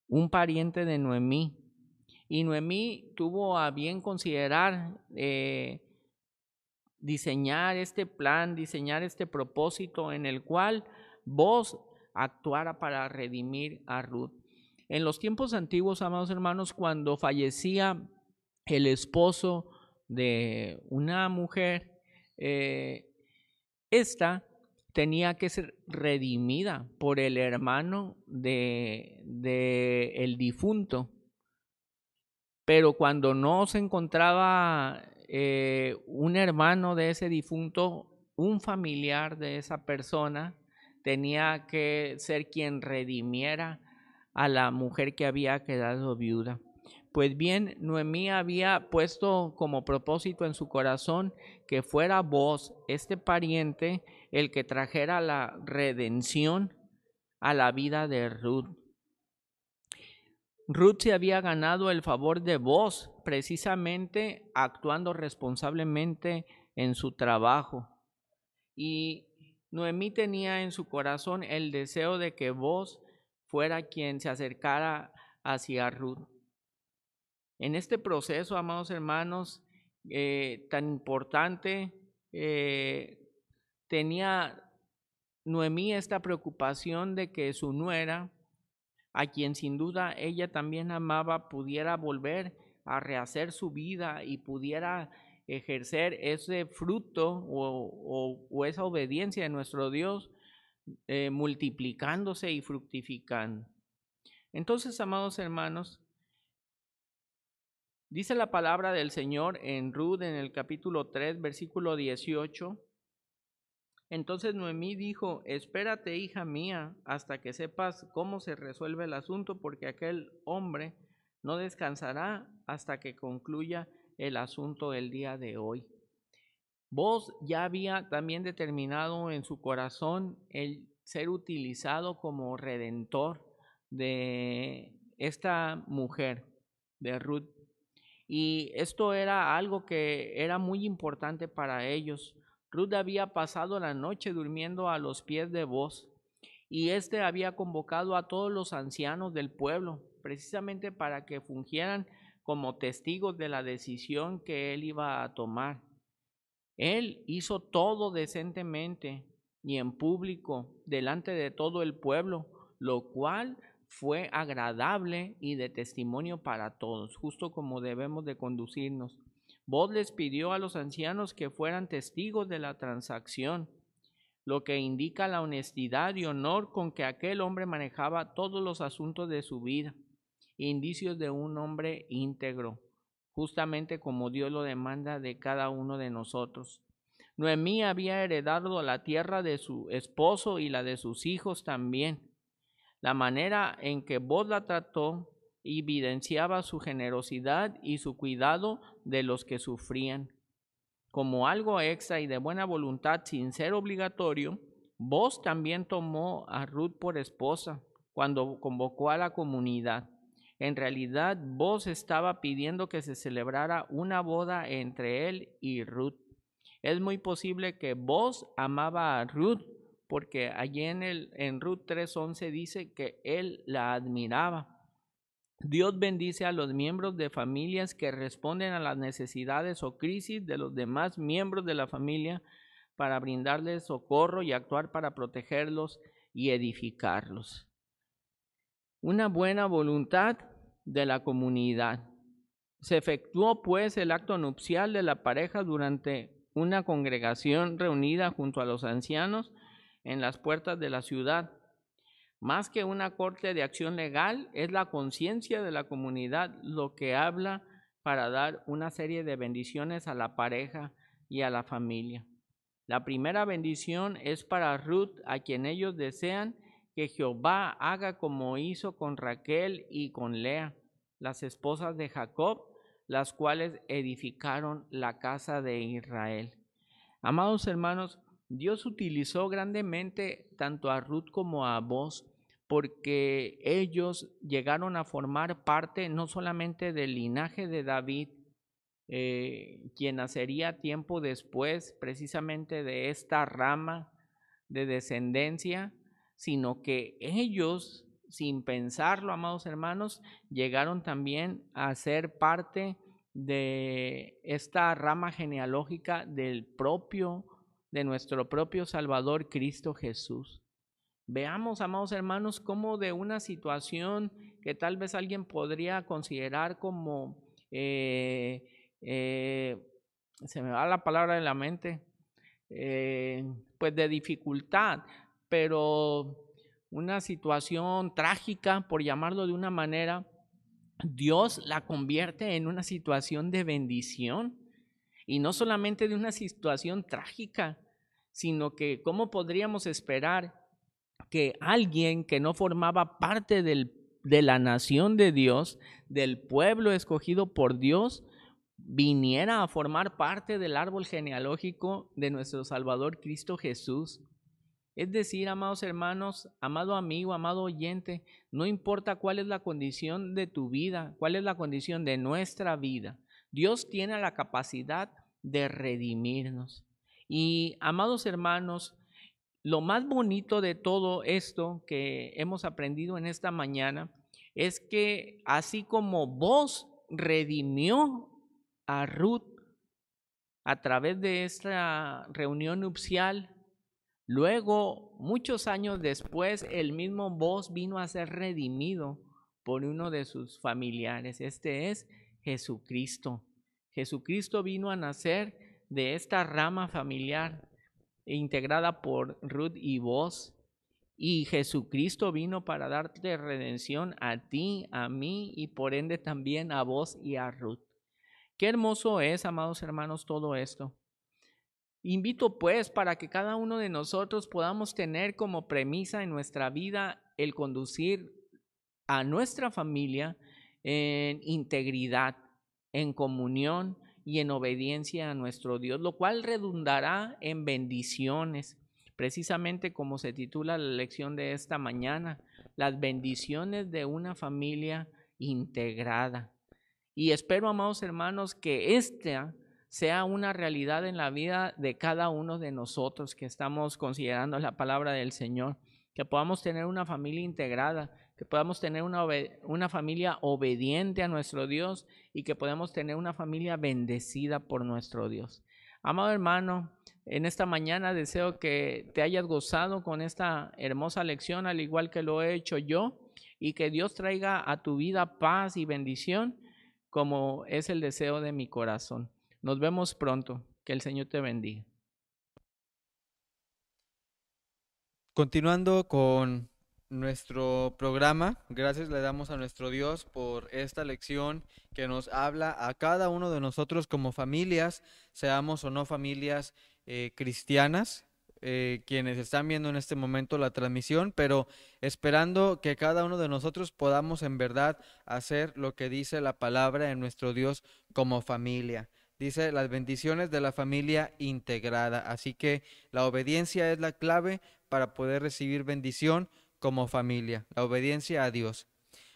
un pariente de Noemí. Y Noemí tuvo a bien considerar diseñar este plan, diseñar este propósito en el cual Boz actuara para redimir a Ruth. En los tiempos antiguos, amados hermanos, cuando fallecía el esposo de una mujer, esta tenía que ser redimida por el hermano de el difunto. Pero cuando no se encontraba un hermano de ese difunto, un familiar de esa persona tenía que ser quien redimiera a la mujer que había quedado viuda. Pues bien, Noemí había puesto como propósito en su corazón que fuera Boz, este pariente, el que trajera la redención a la vida de Ruth. Ruth se había ganado el favor de Boz precisamente actuando responsablemente en su trabajo. Y Noemí tenía en su corazón el deseo de que Boz fuera quien se acercara hacia Ruth. En este proceso, amados hermanos, tan importante, tenía Noemí esta preocupación de que su nuera, a quien sin duda ella también amaba, pudiera volver a rehacer su vida y pudiera ejercer ese fruto o esa obediencia de nuestro Dios, multiplicándose y fructificando. Entonces, amados hermanos, Dice la palabra del Señor en Ruth, en el capítulo 3, versículo 18. Entonces Noemí dijo: espérate, hija mía, hasta que sepas cómo se resuelve el asunto, porque aquel hombre no descansará hasta que concluya el asunto el día de hoy. Vos ya había también determinado en su corazón el ser utilizado como redentor de esta mujer, de Ruth. Y esto era algo que era muy importante para ellos. Ruth había pasado la noche durmiendo a los pies de Booz, y éste había convocado a todos los ancianos del pueblo, precisamente para que fungieran como testigos de la decisión que él iba a tomar. Él hizo todo decentemente y en público, delante de todo el pueblo, lo cual fue agradable y de testimonio para todos, justo como debemos de conducirnos. Vos les pidió a los ancianos que fueran testigos de la transacción, lo que indica la honestidad y honor con que aquel hombre manejaba todos los asuntos de su vida, indicios de un hombre íntegro, justamente como Dios lo demanda de cada uno de nosotros. Noemí había heredado la tierra de su esposo y la de sus hijos también. La manera en que Booz la trató evidenciaba su generosidad y su cuidado de los que sufrían. Como algo extra y de buena voluntad sin ser obligatorio, Booz también tomó a Ruth por esposa cuando convocó a la comunidad. En realidad, Booz estaba pidiendo que se celebrara una boda entre él y Ruth. Es muy posible que Booz amaba a Ruth, porque allí en Ruth 3:11 dice que él la admiraba. Dios bendice a los miembros de familias que responden a las necesidades o crisis de los demás miembros de la familia para brindarles socorro y actuar para protegerlos y edificarlos. Una buena voluntad de la comunidad. Se efectuó pues el acto nupcial de la pareja durante una congregación reunida junto a los ancianos en las puertas de la ciudad. Más que una corte de acción legal, es la conciencia de la comunidad lo que habla para dar una serie de bendiciones a la pareja y a la familia. La primera bendición es para Ruth, a quien ellos desean que Jehová haga como hizo con Raquel y con Lea, las esposas de Jacob, las cuales edificaron la casa de Israel. Amados hermanos, Dios utilizó grandemente tanto a Ruth como a Booz, porque ellos llegaron a formar parte no solamente del linaje de David, quien nacería tiempo después precisamente de esta rama de descendencia, sino que ellos, sin pensarlo, amados hermanos, llegaron también a ser parte de esta rama genealógica de nuestro propio Salvador Cristo Jesús. Veamos, amados hermanos, cómo de una situación que tal vez alguien podría considerar como, se me va la palabra de la mente, pues de dificultad, pero una situación trágica, por llamarlo de una manera, Dios la convierte en una situación de bendición, y no solamente de una situación trágica, sino que ¿cómo podríamos esperar que alguien que no formaba parte de la nación de Dios, del pueblo escogido por Dios, viniera a formar parte del árbol genealógico de nuestro Salvador Cristo Jesús? Es decir, amados hermanos, amado amigo, amado oyente, no importa cuál es la condición de tu vida, cuál es la condición de nuestra vida, Dios tiene la capacidad de redimirnos. Y, amados hermanos, lo más bonito de todo esto que hemos aprendido en esta mañana es que así como Booz redimió a Ruth a través de esta reunión nupcial, luego, muchos años después, el mismo Booz vino a ser redimido por uno de sus familiares. Este es Jesucristo. Jesucristo vino a nacer de esta rama familiar integrada por Ruth y Booz. Y Jesucristo vino para darte redención a ti, a mí y por ende también a Booz y a Ruth. Qué hermoso es, amados hermanos, todo esto. Invito pues para que cada uno de nosotros podamos tener como premisa en nuestra vida el conducir a nuestra familia en integridad, en comunión y en obediencia a nuestro Dios, lo cual redundará en bendiciones, precisamente como se titula la lección de esta mañana, las bendiciones de una familia integrada. Y espero, amados hermanos, que esta sea una realidad en la vida de cada uno de nosotros que estamos considerando la palabra del Señor, que podamos tener una familia integrada, que podamos tener una familia obediente a nuestro Dios y que podamos tener una familia bendecida por nuestro Dios. Amado hermano, en esta mañana deseo que te hayas gozado con esta hermosa lección, al igual que lo he hecho yo, y que Dios traiga a tu vida paz y bendición, como es el deseo de mi corazón. Nos vemos pronto. Que el Señor te bendiga. Continuando con nuestro programa, gracias le damos a nuestro Dios por esta lección que nos habla a cada uno de nosotros como familias, seamos o no familias cristianas, quienes están viendo en este momento la transmisión, pero esperando que cada uno de nosotros podamos en verdad hacer lo que dice la palabra de nuestro Dios como familia. Dice las bendiciones de la familia integrada. Así que la obediencia es la clave para poder recibir bendición como familia, la obediencia a Dios.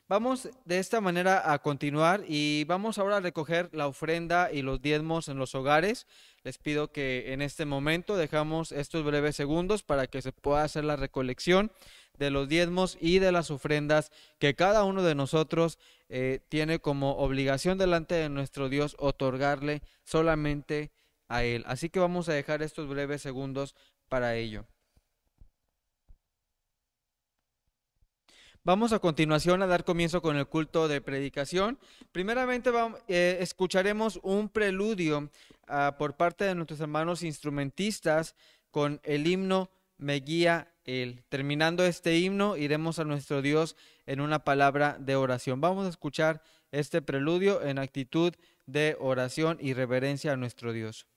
Vamos de esta manera a continuar y vamos ahora a recoger la ofrenda y los diezmos en los hogares. Les pido que en este momento dejamos estos breves segundos para que se pueda hacer la recolección de los diezmos y de las ofrendas que cada uno de nosotros tiene como obligación delante de nuestro Dios otorgarle solamente a Él. Así que vamos a dejar estos breves segundos para ello. Vamos a continuación a dar comienzo con el culto de predicación. Primeramente escucharemos un preludio por parte de nuestros hermanos instrumentistas con el himno Me guía Él. Terminando este himno, iremos a nuestro Dios en una palabra de oración. Vamos a escuchar este preludio en actitud de oración y reverencia a nuestro Dios.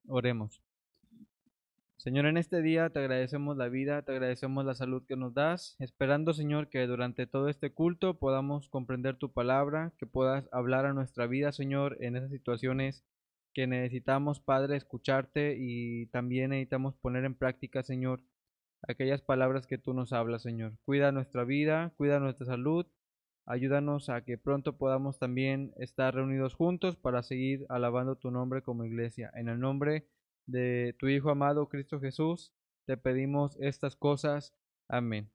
Oremos. Señor, en este día te agradecemos la vida, te agradecemos la salud que nos das, esperando, Señor, que durante todo este culto podamos comprender tu palabra, que puedas hablar a nuestra vida, Señor, en esas situaciones que necesitamos, Padre, escucharte y también necesitamos poner en práctica, Señor, aquellas palabras que tú nos hablas, Señor. Cuida nuestra vida, cuida nuestra salud, ayúdanos a que pronto podamos también estar reunidos juntos para seguir alabando tu nombre como iglesia. En el nombre de tu Hijo amado, Cristo Jesús, te pedimos estas cosas. Amén.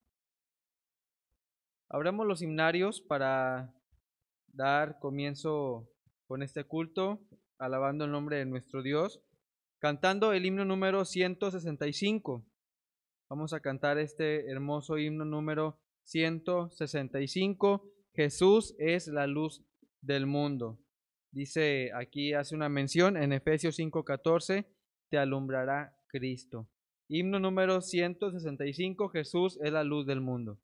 Abramos los himnarios para dar comienzo con este culto. alabando el nombre de nuestro Dios, cantando el himno número 165. Vamos a cantar este hermoso himno número 165. Jesús es la luz del mundo. Dice aquí, hace una mención en Efesios 5:14, te alumbrará Cristo. Himno número 165, Jesús es la luz del mundo.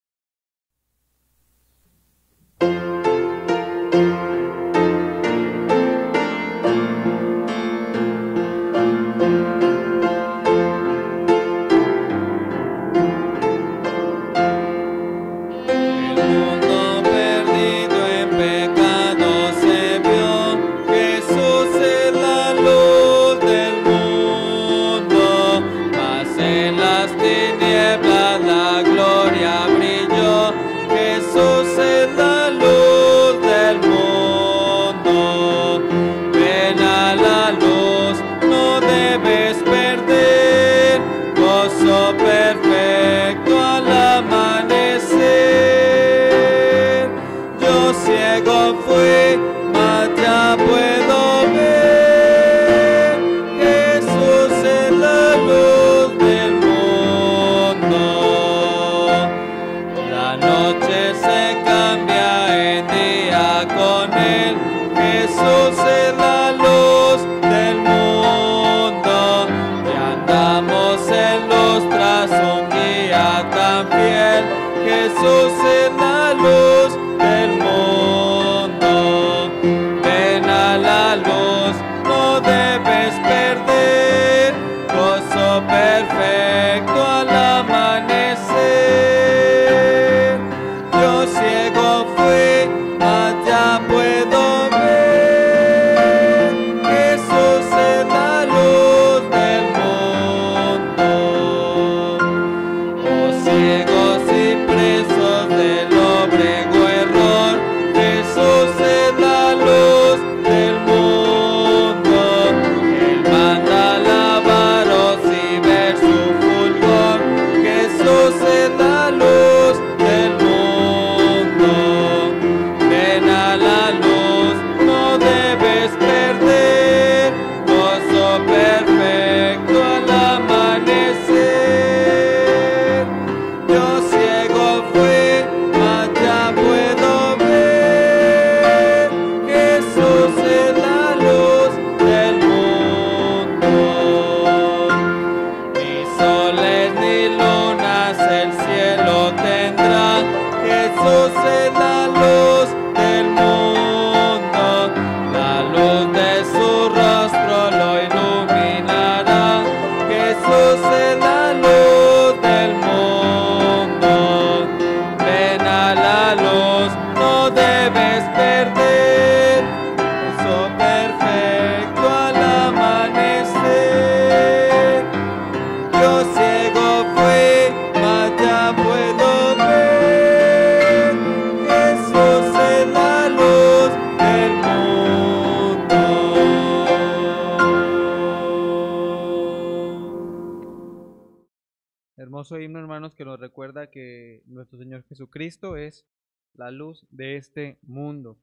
Hermoso himno, hermanos, que nos recuerda que nuestro Señor Jesucristo es la luz de este mundo.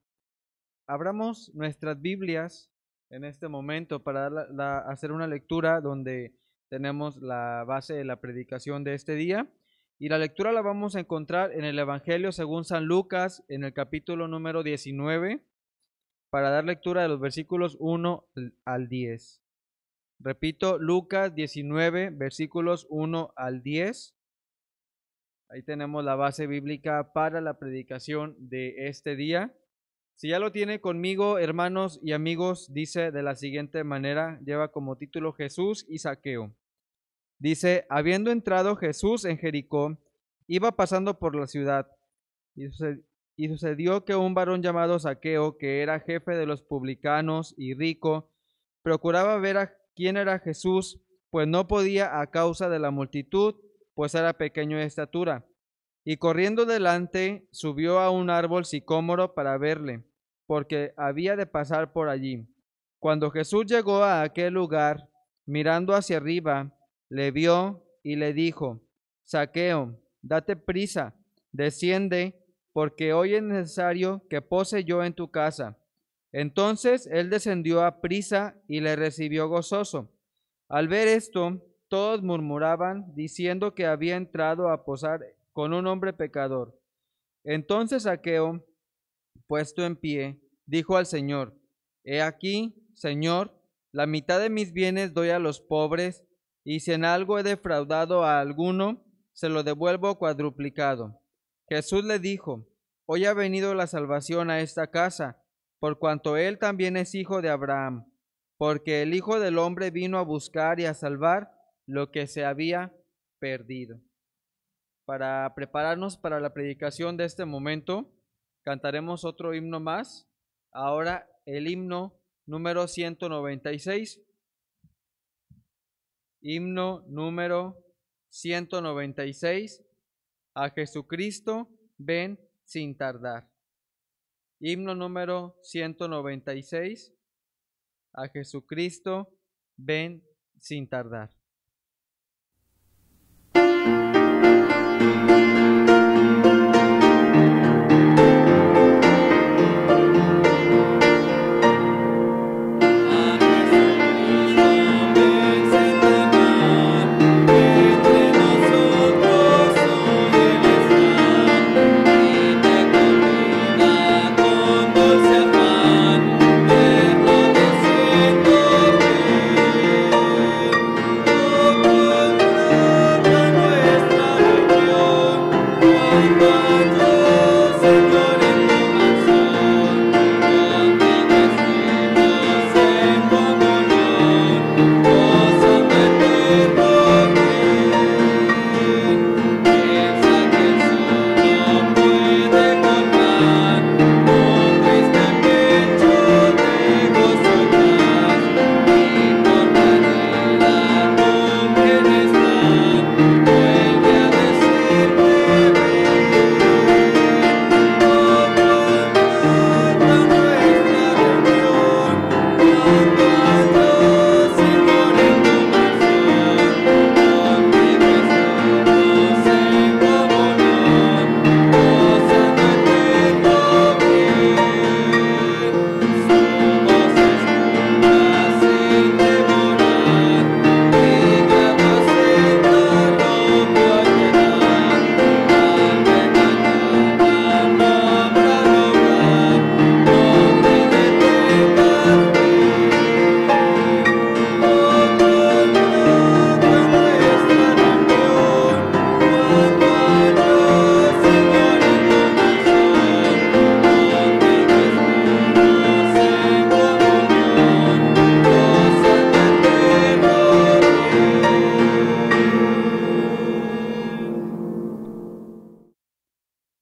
Abramos nuestras Biblias en este momento para hacer una lectura donde tenemos la base de la predicación de este día. Y la lectura la vamos a encontrar en el Evangelio según San Lucas, en el capítulo número 19, para dar lectura de los versículos 1 al 10. Repito, Lucas 19, versículos 1 al 10. Ahí tenemos la base bíblica para la predicación de este día. Si ya lo tiene conmigo, hermanos y amigos, dice de la siguiente manera, lleva como título Jesús y Zaqueo. Dice, habiendo entrado Jesús en Jericó, iba pasando por la ciudad, y sucedió que un varón llamado Zaqueo, que era jefe de los publicanos y rico, procuraba ver a quién era Jesús, pues no podía a causa de la multitud, pues era pequeño de estatura. Y corriendo delante, subió a un árbol sicómoro para verle, porque había de pasar por allí. Cuando Jesús llegó a aquel lugar, mirando hacia arriba, le vio y le dijo, Zaqueo, date prisa, desciende, porque hoy es necesario que pose yo en tu casa. Entonces él descendió a prisa y le recibió gozoso. Al ver esto, todos murmuraban, diciendo que había entrado a posar con un hombre pecador. Entonces Zaqueo, puesto en pie, dijo al Señor: He aquí, Señor, la mitad de mis bienes doy a los pobres, y si en algo he defraudado a alguno, se lo devuelvo cuadruplicado. Jesús le dijo: Hoy ha venido la salvación a esta casa, por cuanto él también es hijo de Abraham, porque el Hijo del Hombre vino a buscar y a salvar lo que se había perdido. Para prepararnos para la predicación de este momento, cantaremos otro himno más. Ahora el himno número 196. Himno número 196. A Jesucristo, ven sin tardar. Himno número 196. A Jesucristo, ven sin tardar.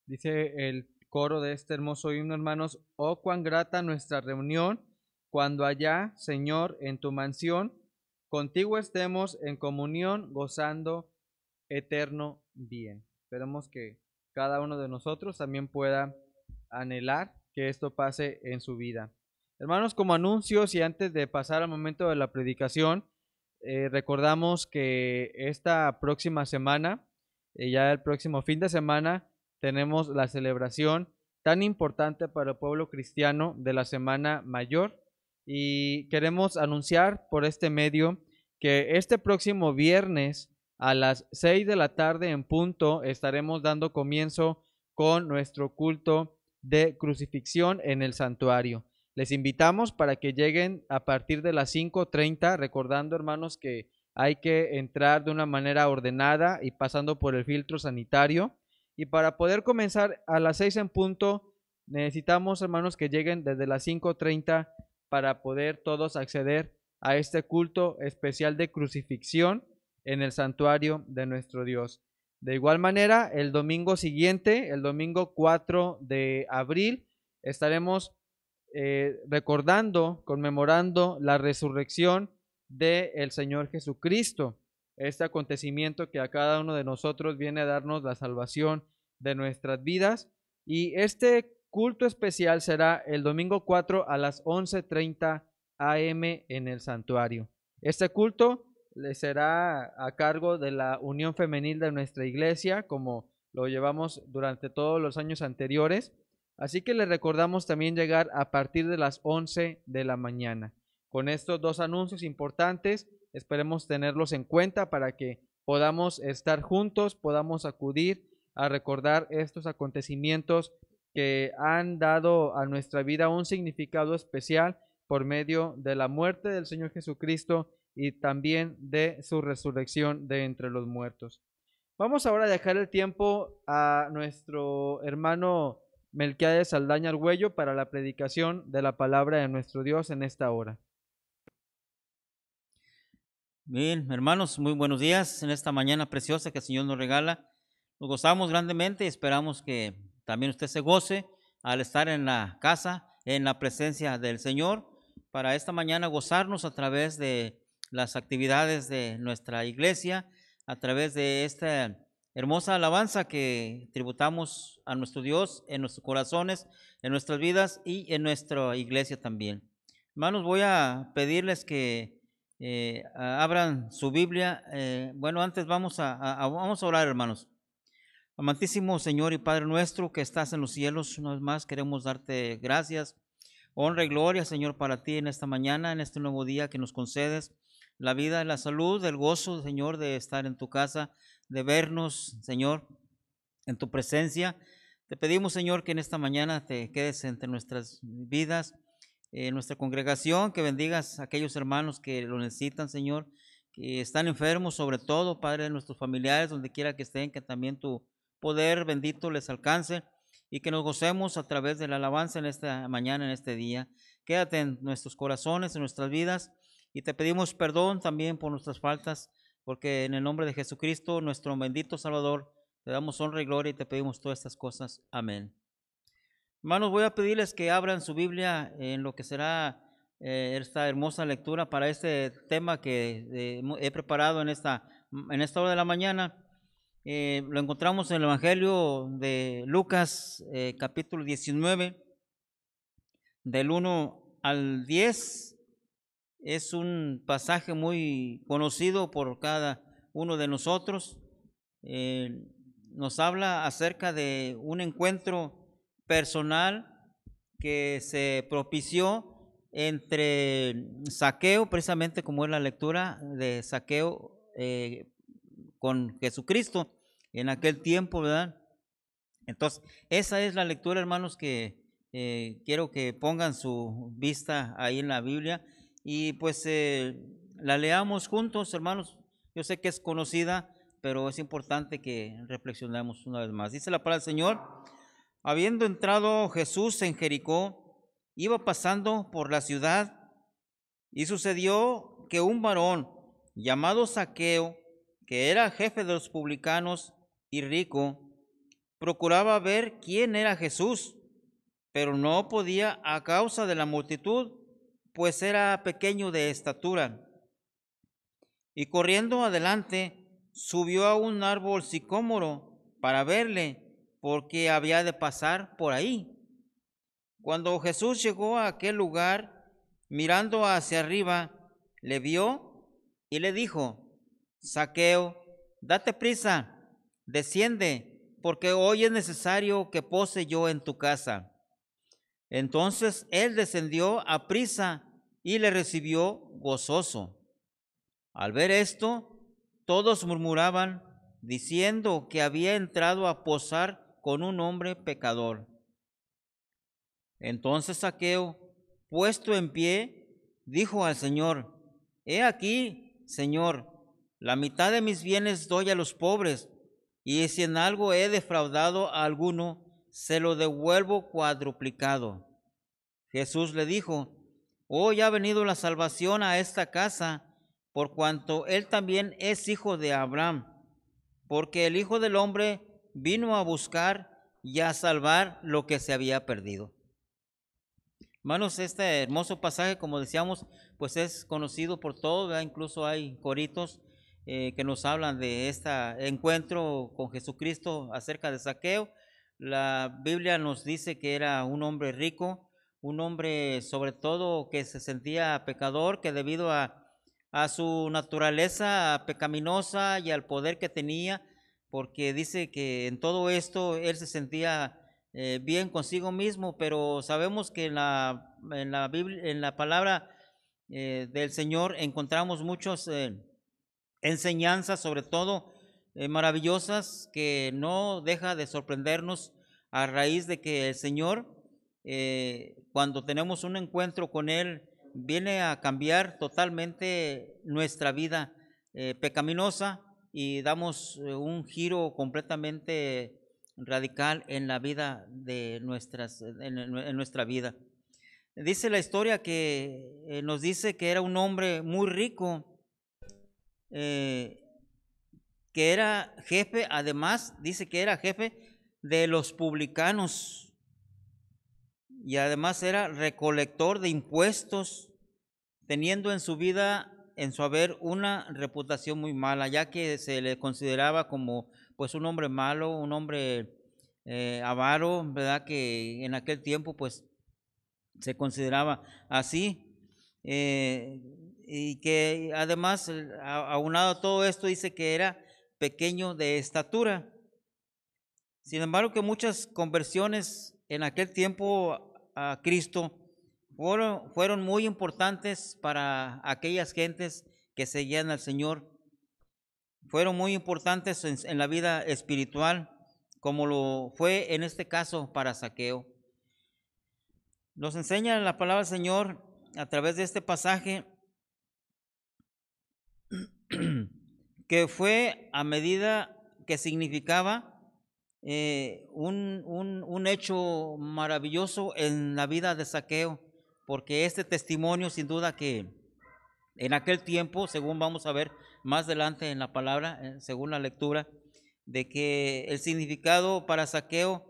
Dice el coro de este hermoso himno, hermanos: Oh, cuán grata nuestra reunión, cuando allá, Señor, en tu mansión, contigo estemos en comunión, gozando eterno bien. Esperemos que cada uno de nosotros también pueda anhelar que esto pase en su vida. Hermanos, como anuncios y antes de pasar al momento de la predicación, recordamos que esta próxima semana, ya el próximo fin de semana, tenemos la celebración tan importante para el pueblo cristiano de la Semana Mayor, y queremos anunciar por este medio que este próximo viernes a las 6 de la tarde en punto estaremos dando comienzo con nuestro culto de crucifixión en el santuario. Les invitamos para que lleguen a partir de las 5:30, recordando, hermanos, que hay que entrar de una manera ordenada y pasando por el filtro sanitario. Y para poder comenzar a las 6 en punto, necesitamos, hermanos, que lleguen desde las 5:30 para poder todos acceder a este culto especial de crucifixión en el santuario de nuestro Dios. De igual manera, el domingo siguiente, el domingo 4 de abril, estaremos recordando, conmemorando la resurrección del Señor Jesucristo. Este acontecimiento que a cada uno de nosotros viene a darnos la salvación de nuestras vidas. Y este culto especial será el domingo 4 a las 11:30 a.m. en el santuario. Este culto le será a cargo de la Unión Femenil de nuestra iglesia, como lo llevamos durante todos los años anteriores. Así que les recordamos también llegar a partir de las 11 de la mañana. Con estos dos anuncios importantes, esperemos tenerlos en cuenta para que podamos estar juntos, podamos acudir a recordar estos acontecimientos que han dado a nuestra vida un significado especial por medio de la muerte del Señor Jesucristo y también de su resurrección de entre los muertos. Vamos ahora a dejar el tiempo a nuestro hermano Melquiades Saldaña Argüello para la predicación de la palabra de nuestro Dios en esta hora. Bien, hermanos, muy buenos días en esta mañana preciosa que el Señor nos regala. Nos gozamos grandemente y esperamos que también usted se goce al estar en la casa, en la presencia del Señor, para esta mañana gozarnos a través de las actividades de nuestra iglesia, a través de esta hermosa alabanza que tributamos a nuestro Dios en nuestros corazones, en nuestras vidas y en nuestra iglesia también. Hermanos, voy a pedirles que abran su Biblia. Bueno, antes vamos a orar, hermanos. Amantísimo Señor y Padre nuestro que estás en los cielos, una vez más queremos darte gracias, honra y gloria, Señor, para ti en esta mañana, en este nuevo día que nos concedes, la vida, la salud, el gozo, Señor, de estar en tu casa, de vernos, Señor, en tu presencia. Te pedimos, Señor, que en esta mañana te quedes entre nuestras vidas, nuestra congregación, que bendigas a aquellos hermanos que lo necesitan, Señor, que están enfermos, sobre todo, Padre, de nuestros familiares, donde quiera que estén, que también tu poder bendito les alcance y que nos gocemos a través de la alabanza en esta mañana, en este día. Quédate en nuestros corazones, en nuestras vidas, y te pedimos perdón también por nuestras faltas, porque en el nombre de Jesucristo, nuestro bendito Salvador, te damos honra y gloria y te pedimos todas estas cosas. Amén. Hermanos, voy a pedirles que abran su Biblia en lo que será esta hermosa lectura para este tema que he preparado en esta hora de la mañana. Lo encontramos en el Evangelio de Lucas, capítulo 19, del 1 al 10. Es un pasaje muy conocido por cada uno de nosotros. Nos habla acerca de un encuentro personal que se propició entre Zaqueo, precisamente como es la lectura de Zaqueo con Jesucristo en aquel tiempo, ¿verdad? Entonces, esa es la lectura, hermanos, que quiero que pongan su vista ahí en la Biblia y pues la leamos juntos, hermanos. Yo sé que es conocida, pero es importante que reflexionemos una vez más. Dice la palabra del Señor: habiendo entrado Jesús en Jericó, iba pasando por la ciudad, y sucedió que un varón llamado Zaqueo, que era jefe de los publicanos y rico, procuraba ver quién era Jesús, pero no podía a causa de la multitud, pues era pequeño de estatura. Y corriendo adelante, subió a un árbol sicómoro para verle, porque había de pasar por ahí. Cuando Jesús llegó a aquel lugar, mirando hacia arriba, le vio y le dijo: Zaqueo, date prisa, desciende, porque hoy es necesario que pose yo en tu casa. Entonces él descendió a prisa y le recibió gozoso. Al ver esto, todos murmuraban, diciendo que había entrado a posar con un hombre pecador. Entonces Zaqueo, puesto en pie, dijo al Señor: He aquí, Señor, la mitad de mis bienes doy a los pobres, y si en algo he defraudado a alguno, se lo devuelvo cuadruplicado. Jesús le dijo: Hoy ha venido la salvación a esta casa, por cuanto él también es hijo de Abraham, porque el Hijo del Hombre vino a buscar y a salvar lo que se había perdido. Hermanos, este hermoso pasaje, como decíamos, pues es conocido por todos, ¿verdad? Incluso hay coritos que nos hablan de este encuentro con Jesucristo acerca de Zaqueo. La Biblia nos dice que era un hombre rico, un hombre sobre todo que se sentía pecador, que debido a su naturaleza pecaminosa y al poder que tenía, porque dice que en todo esto él se sentía bien consigo mismo, pero sabemos que en la Biblia, en la palabra del Señor encontramos muchas enseñanzas, sobre todo maravillosas, que no deja de sorprendernos a raíz de que el Señor, cuando tenemos un encuentro con Él, viene a cambiar totalmente nuestra vida pecaminosa y damos un giro completamente radical en la vida de en nuestra vida. Dice la historia que nos dice que era un hombre muy rico, que era jefe, además dice que era jefe de los publicanos y además era recolector de impuestos, teniendo en su vida, en su haber, una reputación muy mala, ya que se le consideraba como pues un hombre malo, un hombre avaro, ¿verdad? Que en aquel tiempo pues se consideraba así, y que además, aunado a todo esto, dice que era pequeño de estatura. Sin embargo, que muchas conversiones en aquel tiempo a Cristo fueron muy importantes para aquellas gentes que seguían al Señor. Fueron muy importantes en la vida espiritual, como lo fue en este caso para Zaqueo. Nos enseña la palabra del Señor a través de este pasaje que fue a medida que significaba un hecho maravilloso en la vida de Zaqueo, porque este testimonio, sin duda, que en aquel tiempo, según vamos a ver más adelante en la palabra, según la lectura, de que el significado para Zaqueo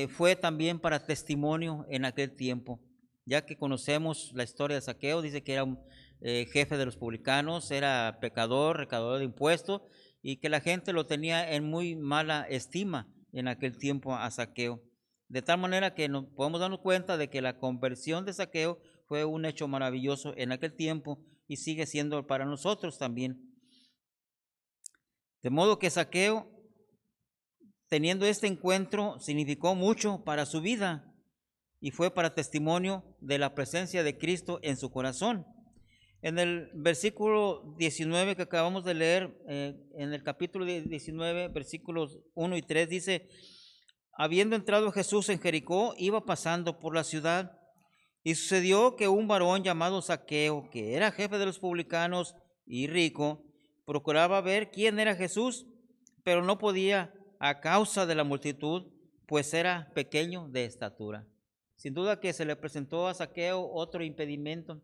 fue también para testimonio en aquel tiempo, ya que conocemos la historia de Zaqueo. Dice que era un jefe de los publicanos, era pecador, recaudador de impuestos, y que la gente lo tenía en muy mala estima en aquel tiempo a Zaqueo. De tal manera que nos podemos darnos cuenta de que la conversión de Zaqueo fue un hecho maravilloso en aquel tiempo y sigue siendo para nosotros también. De modo que Zaqueo, teniendo este encuentro, significó mucho para su vida y fue para testimonio de la presencia de Cristo en su corazón. En el versículo 19 que acabamos de leer, en el capítulo 19, versículos 1 y 3, dice: habiendo entrado Jesús en Jericó, iba pasando por la ciudad, y sucedió que un varón llamado Zaqueo, que era jefe de los publicanos y rico, procuraba ver quién era Jesús, pero no podía a causa de la multitud, pues era pequeño de estatura. Sin duda que se le presentó a Zaqueo otro impedimento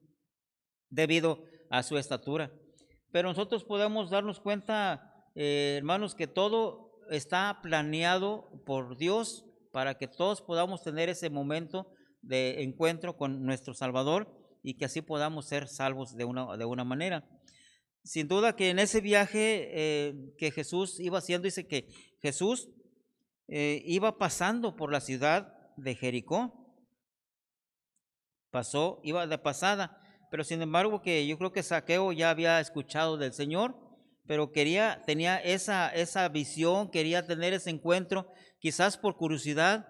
debido a su estatura. Pero nosotros podemos darnos cuenta, hermanos, que todo está planeado por Dios para que todos podamos tener ese momento de encuentro con nuestro Salvador y que así podamos ser salvos de una manera. Sin duda que en ese viaje que Jesús iba haciendo, dice que Jesús iba pasando por la ciudad de Jericó. Iba de pasada, pero sin embargo que yo creo que Zaqueo ya había escuchado del Señor, pero tenía esa visión, quería tener ese encuentro, quizás por curiosidad.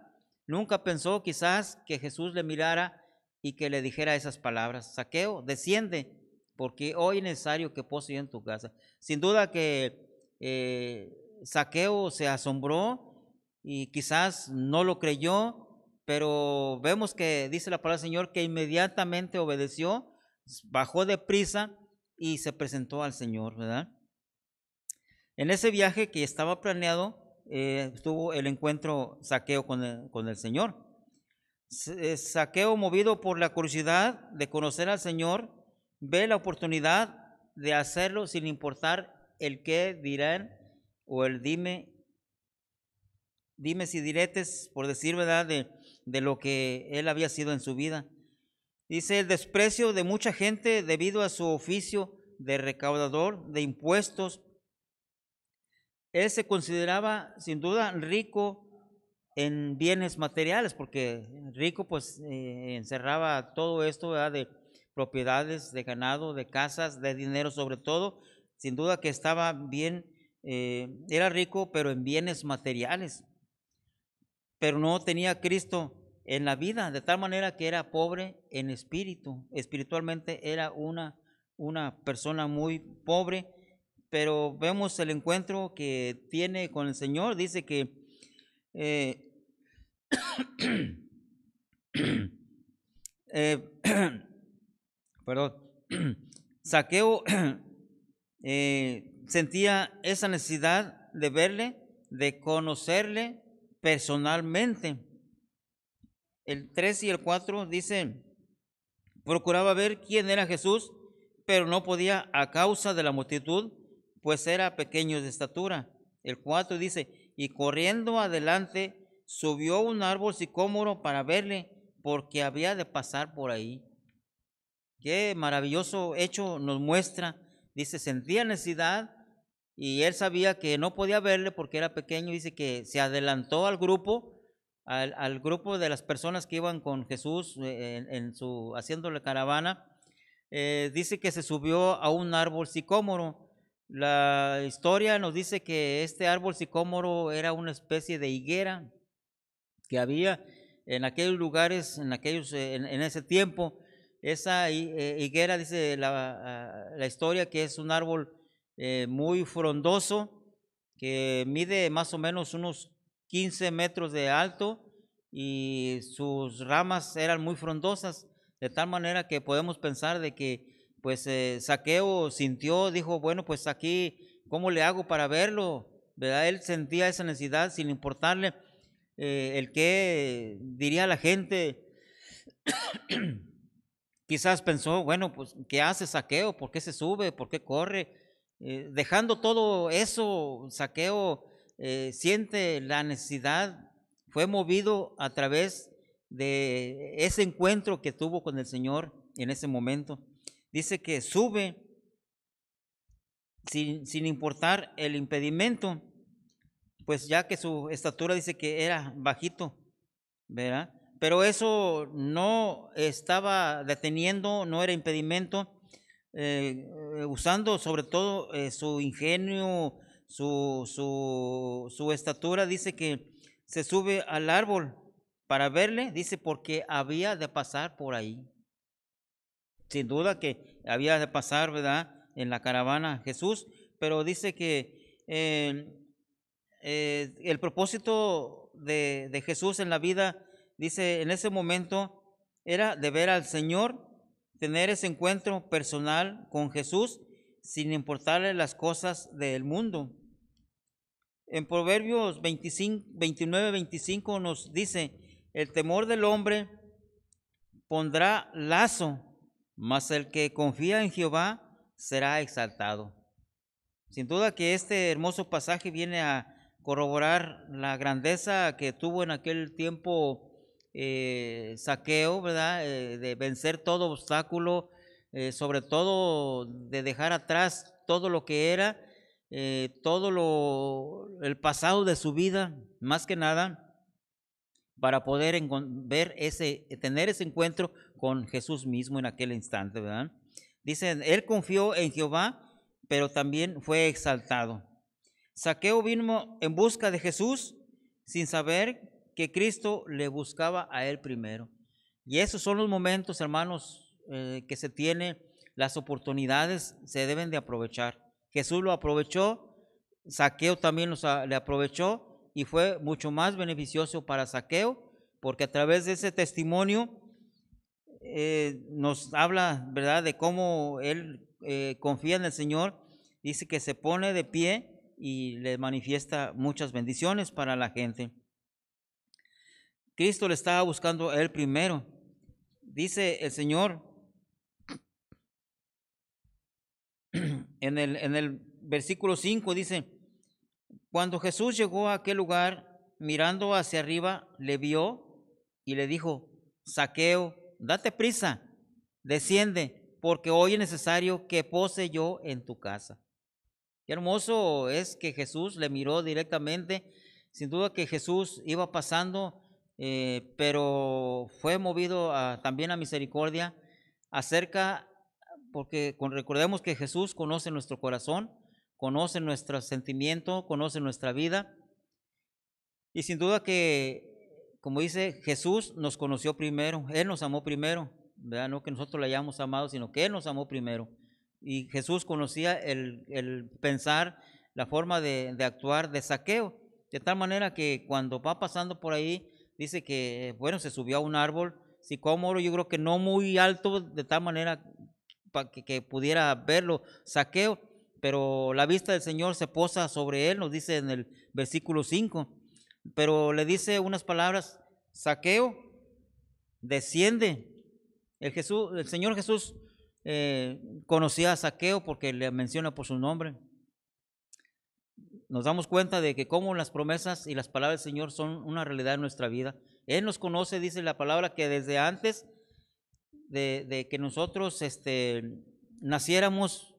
Nunca pensó quizás que Jesús le mirara y que le dijera esas palabras: Zaqueo, desciende, porque hoy es necesario que poso yo en tu casa. Sin duda que Zaqueo se asombró y quizás no lo creyó, pero vemos que dice la palabra del Señor que inmediatamente obedeció, bajó de prisa y se presentó al Señor, ¿verdad? En ese viaje que estaba planeado, tuvo el encuentro Zaqueo con el Señor. Zaqueo, movido por la curiosidad de conocer al Señor, ve la oportunidad de hacerlo sin importar el qué dirán o el dime si diretes, por decir verdad, de lo que él había sido en su vida. Dice: el desprecio de mucha gente debido a su oficio de recaudador de impuestos. Él se consideraba sin duda rico en bienes materiales, porque rico pues encerraba todo esto, ¿verdad?, de propiedades, de ganado, de casas, de dinero sobre todo. Sin duda que estaba bien, era rico, pero en bienes materiales. pero no tenía a Cristo en la vida, de tal manera que era pobre en espíritu. Espiritualmente era una persona muy pobre, pero vemos el encuentro que tiene con el Señor. Dice que perdón, Zaqueo sentía esa necesidad de verle, de conocerle personalmente. El 3 y el 4 dice, procuraba ver quién era Jesús, pero no podía a causa de la multitud, pues era pequeño de estatura. El 4 dice, y corriendo adelante, subió a un árbol sicómoro para verle, porque había de pasar por ahí. Qué maravilloso hecho nos muestra. Dice, sentía necesidad y él sabía que no podía verle porque era pequeño. Dice que se adelantó al grupo, al grupo de las personas que iban con Jesús haciéndole caravana. Dice que se subió a un árbol sicómoro. La historia nos dice que este árbol sicómoro era una especie de higuera que había en aquellos lugares, en ese tiempo. Esa higuera, dice la historia, que es un árbol muy frondoso, que mide más o menos unos 15 metros de alto y sus ramas eran muy frondosas, de tal manera que podemos pensar de que pues Zaqueo sintió, dijo, bueno, pues aquí, ¿cómo le hago para verlo? ¿Verdad? Él sentía esa necesidad sin importarle el que diría la gente. Quizás pensó, bueno, pues, ¿qué hace Zaqueo? ¿Por qué se sube? ¿Por qué corre? Dejando todo eso, Zaqueo siente la necesidad, fue movido a través de ese encuentro que tuvo con el Señor en ese momento. Dice que sube sin importar el impedimento, pues ya que su estatura dice que era bajito, ¿verdad? Pero eso no estaba deteniendo, no era impedimento, usando sobre todo su ingenio, su estatura. Dice que se sube al árbol para verle, dice, porque había de pasar por ahí. Sin duda que había de pasar, ¿verdad?, en la caravana Jesús, pero dice que el propósito de Jesús en la vida, dice, en ese momento era de ver al Señor, tener ese encuentro personal con Jesús sin importarle las cosas del mundo. En Proverbios 29-25 nos dice, el temor del hombre pondrá lazo, mas el que confía en Jehová será exaltado. Sin duda que este hermoso pasaje viene a corroborar la grandeza que tuvo en aquel tiempo Zaqueo, ¿verdad? De vencer todo obstáculo, sobre todo de dejar atrás todo lo que era, el pasado de su vida, más que nada, para poder tener ese encuentro con Jesús mismo en aquel instante, ¿verdad? Dice, él confió en Jehová, pero también fue exaltado. Zaqueo vino en busca de Jesús sin saber que Cristo le buscaba a él primero. Y esos son los momentos, hermanos, que se tienen, las oportunidades se deben de aprovechar. Jesús lo aprovechó, Zaqueo también le aprovechó, y fue mucho más beneficioso para Zaqueo, porque a través de ese testimonio nos habla, ¿verdad?, de cómo él confía en el Señor. Dice que se pone de pie y le manifiesta muchas bendiciones para la gente. Cristo le estaba buscando a él primero. Dice el Señor en el versículo 5, dice, cuando Jesús llegó a aquel lugar, mirando hacia arriba, le vio y le dijo, Zaqueo, date prisa, desciende, porque hoy es necesario que pose yo en tu casa. Qué hermoso es que Jesús le miró directamente. Sin duda que Jesús iba pasando, pero fue movido también a misericordia porque recordemos que Jesús conoce nuestro corazón, conoce nuestro sentimiento, conoce nuestra vida. Y sin duda que como dice, Jesús nos conoció primero, Él nos amó primero, ¿verdad? No que nosotros le hayamos amado, sino que Él nos amó primero. Y Jesús conocía el pensar, la forma de actuar de Zaqueo, de tal manera que cuando va pasando por ahí, dice que, bueno, se subió a un árbol sicómoro, yo creo que no muy alto, de tal manera para que pudiera verlo Zaqueo, pero la vista del Señor se posa sobre él, nos dice en el versículo 5, pero le dice unas palabras: Zaqueo, desciende. El Señor Jesús conocía a Zaqueo porque le menciona por su nombre. Nos damos cuenta de que cómo las promesas y las palabras del Señor son una realidad en nuestra vida. Él nos conoce, dice la palabra, que desde antes de que nosotros naciéramos,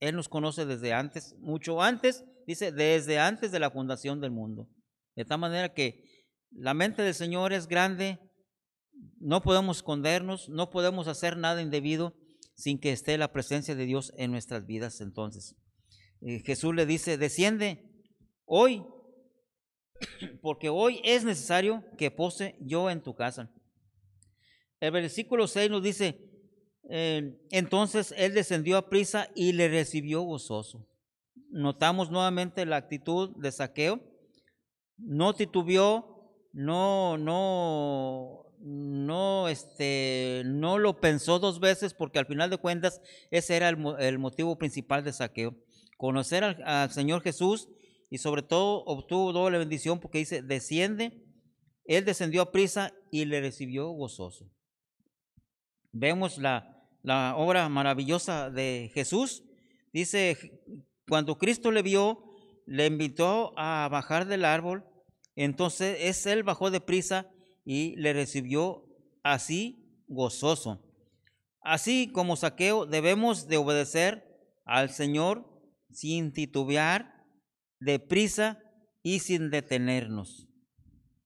Él nos conoce desde antes, mucho antes, dice, desde antes de la fundación del mundo. De tal manera que la mente del Señor es grande, no podemos escondernos, no podemos hacer nada indebido sin que esté la presencia de Dios en nuestras vidas. Entonces, Jesús le dice: desciende hoy, porque hoy es necesario que pose yo en tu casa. El versículo 6 nos dice: entonces él descendió a prisa y le recibió gozoso. Notamos nuevamente la actitud de Zaqueo. No titubeó, no lo pensó dos veces, porque al final de cuentas ese era el motivo principal de Zaqueo: conocer al Señor Jesús, y sobre todo obtuvo doble bendición, porque dice: desciende, él descendió a prisa y le recibió gozoso. Vemos la obra maravillosa de Jesús. Dice, cuando Cristo le vio, le invitó a bajar del árbol, entonces él bajó de prisa y le recibió así gozoso. Así como Zaqueo, debemos de obedecer al Señor sin titubear, deprisa y sin detenernos.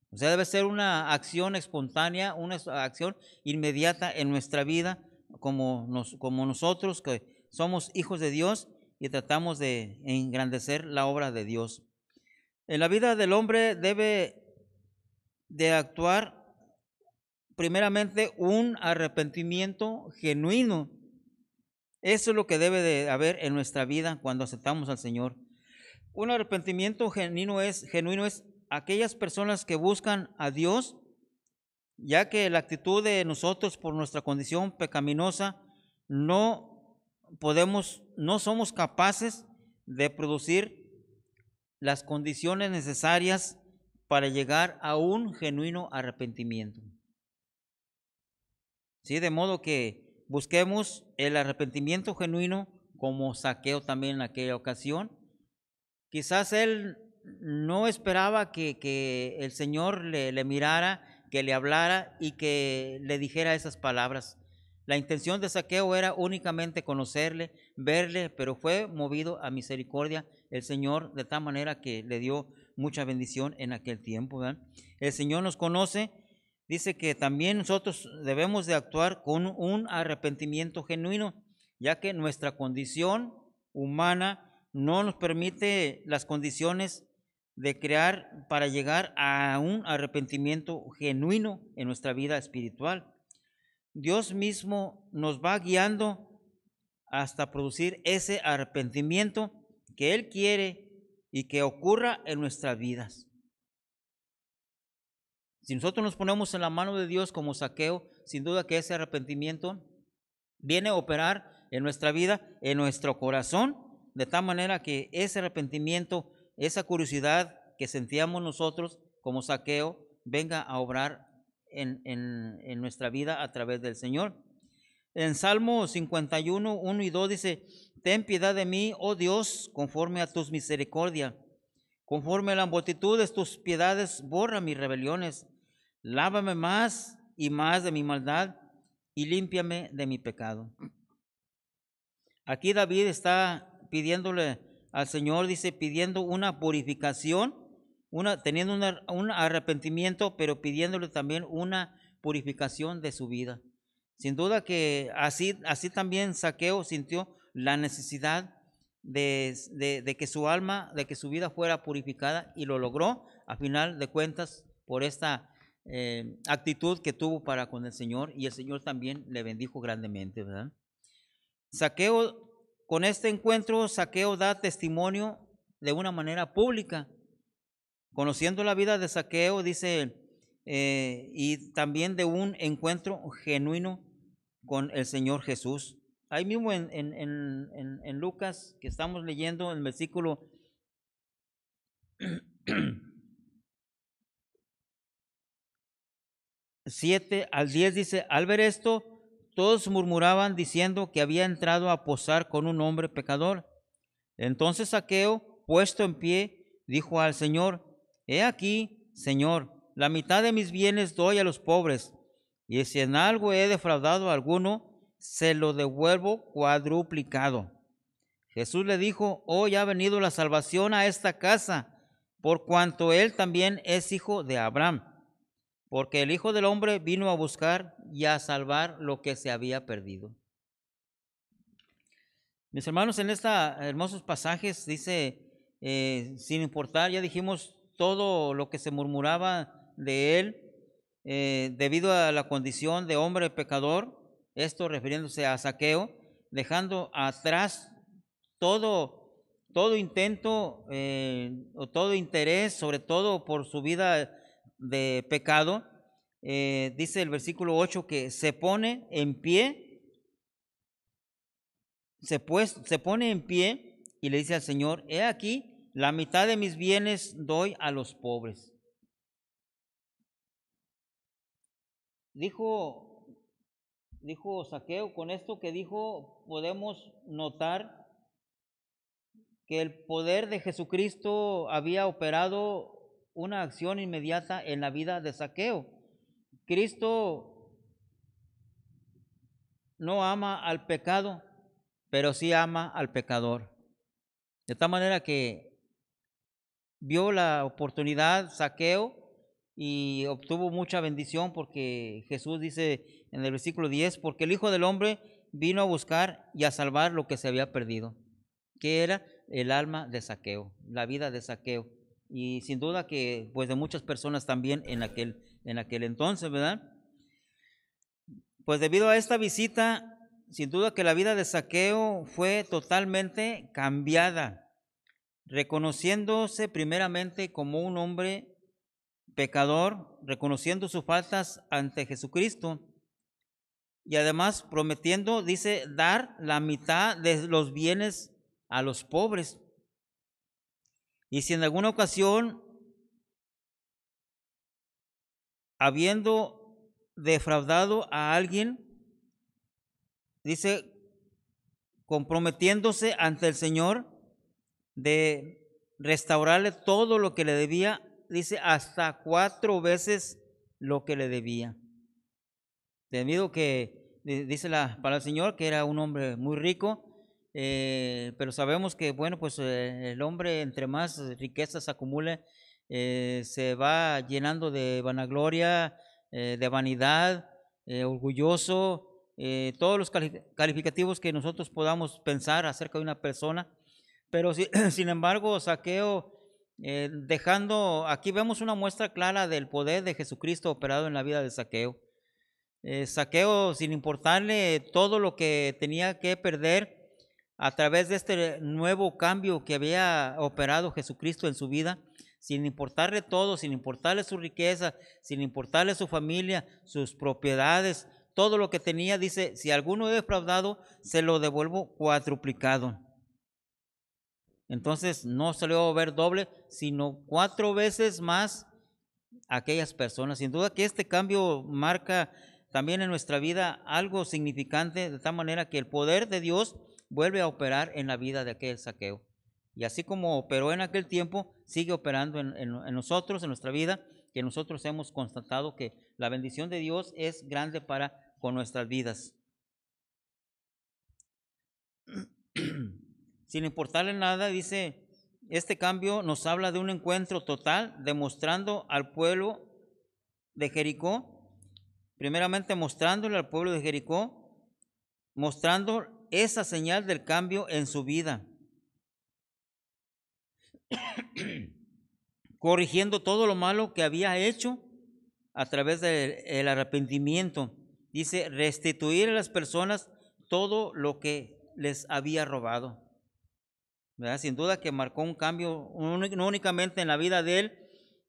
O sea, debe ser una acción espontánea, una acción inmediata en nuestra vida, como nosotros que somos hijos de Dios y tratamos de engrandecer la obra de Dios. En la vida del hombre debe de actuar primeramente un arrepentimiento genuino. Eso es lo que debe de haber en nuestra vida cuando aceptamos al Señor. Un arrepentimiento genuino es aquellas personas que buscan a Dios, ya que la actitud de nosotros por nuestra condición pecaminosa no somos capaces de producir las condiciones necesarias para llegar a un genuino arrepentimiento. Sí, de modo que busquemos el arrepentimiento genuino, como Zaqueo también en aquella ocasión. Quizás él no esperaba que el Señor le mirara, que le hablara y que le dijera esas palabras. La intención de Zaqueo era únicamente conocerle, verle, pero fue movido a misericordia el Señor, de tal manera que le dio mucha bendición en aquel tiempo, ¿verdad? El Señor nos conoce. Dice que también nosotros debemos de actuar con un arrepentimiento genuino, ya que nuestra condición humana no nos permite las condiciones de crear para llegar a un arrepentimiento genuino en nuestra vida espiritual. Dios mismo nos va guiando hasta producir ese arrepentimiento que Él quiere y que ocurra en nuestras vidas. Si nosotros nos ponemos en la mano de Dios como Zaqueo, sin duda que ese arrepentimiento viene a operar en nuestra vida, en nuestro corazón, de tal manera que ese arrepentimiento, esa curiosidad que sentíamos nosotros como Zaqueo, venga a obrar en nuestra vida a través del Señor. En Salmo 51, 1 y 2 dice: ten piedad de mí, oh Dios, conforme a tus misericordias. Conforme a la multitud de tus piedades, borra mis rebeliones. Lávame más y más de mi maldad y límpiame de mi pecado. Aquí David está pidiéndole al Señor, dice, pidiendo una purificación, teniendo un arrepentimiento, pero pidiéndole también una purificación de su vida. Sin duda que así también Zaqueo sintió la necesidad de que su alma, de que su vida fuera purificada, y lo logró a final de cuentas por esta actitud que tuvo para con el Señor, y el Señor también le bendijo grandemente, ¿verdad? Zaqueo, con este encuentro, Zaqueo da testimonio de una manera pública, conociendo la vida de Zaqueo, dice, y también de un encuentro genuino con el Señor Jesús. Ahí mismo en Lucas, que estamos leyendo, en el versículo 7 al 10 dice, al ver esto, todos murmuraban diciendo que había entrado a posar con un hombre pecador. Entonces Zaqueo, puesto en pie, dijo al Señor, he aquí, Señor, la mitad de mis bienes doy a los pobres, y si en algo he defraudado a alguno, se lo devuelvo cuadruplicado. Jesús le dijo, hoy ha venido la salvación a esta casa, por cuanto él también es hijo de Abraham, porque el Hijo del Hombre vino a buscar y a salvar lo que se había perdido. Mis hermanos, en estos hermosos pasajes dice, sin importar, ya dijimos, todo lo que se murmuraba de él, debido a la condición de hombre pecador, esto refiriéndose a Zaqueo, dejando atrás todo intento o todo interés, sobre todo por su vida de pecado. Dice el versículo 8 que se pone en pie, se pone en pie y le dice al Señor, he aquí, la mitad de mis bienes doy a los pobres. Dijo Zaqueo, con esto que dijo podemos notar que el poder de Jesucristo había operado una acción inmediata en la vida de Zaqueo. Cristo no ama al pecado, pero sí ama al pecador. De tal manera que vio la oportunidad Zaqueo y obtuvo mucha bendición, porque Jesús dice en el versículo 10, porque el Hijo del Hombre vino a buscar y a salvar lo que se había perdido, que era el alma de Zaqueo, la vida de Zaqueo, y sin duda que pues de muchas personas también en aquel entonces, ¿verdad? Pues debido a esta visita, sin duda que la vida de Zaqueo fue totalmente cambiada, reconociéndose primeramente como un hombre pecador, reconociendo sus faltas ante Jesucristo, y además prometiendo, dice, dar la mitad de los bienes a los pobres. Y si en alguna ocasión, habiendo defraudado a alguien, dice, comprometiéndose ante el Señor de restaurarle todo lo que le debía, dice, hasta 4 veces lo que le debía. Debido que, dice la palabra del Señor, que era un hombre muy rico, pero sabemos que, bueno, pues el hombre entre más riquezas acumule, se va llenando de vanagloria, de vanidad, orgulloso, todos los calificativos que nosotros podamos pensar acerca de una persona. Pero sin embargo, Zaqueo, dejando, aquí vemos una muestra clara del poder de Jesucristo operado en la vida de Zaqueo. Zaqueo, sin importarle todo lo que tenía que perder, a través de este nuevo cambio que había operado Jesucristo en su vida, sin importarle todo, sin importarle su riqueza, sin importarle su familia, sus propiedades, todo lo que tenía, dice, si alguno he defraudado, se lo devuelvo cuadruplicado. Entonces no se le va a ver doble, sino 4 veces más a aquellas personas. Sin duda que este cambio marca también en nuestra vida algo significante, de tal manera que el poder de Dios vuelve a operar en la vida de aquel Zaqueo. Y así como operó en aquel tiempo, sigue operando en nosotros, en nuestra vida, que nosotros hemos constatado que la bendición de Dios es grande para con nuestras vidas. Sin importarle nada, dice, este cambio nos habla de un encuentro total, demostrando al pueblo de Jericó, primeramente mostrándole al pueblo de Jericó, mostrando esa señal del cambio en su vida, corrigiendo todo lo malo que había hecho a través del arrepentimiento. Dice, restituir a las personas todo lo que les había robado. ¿Verdad? Sin duda que marcó un cambio, no únicamente en la vida de él,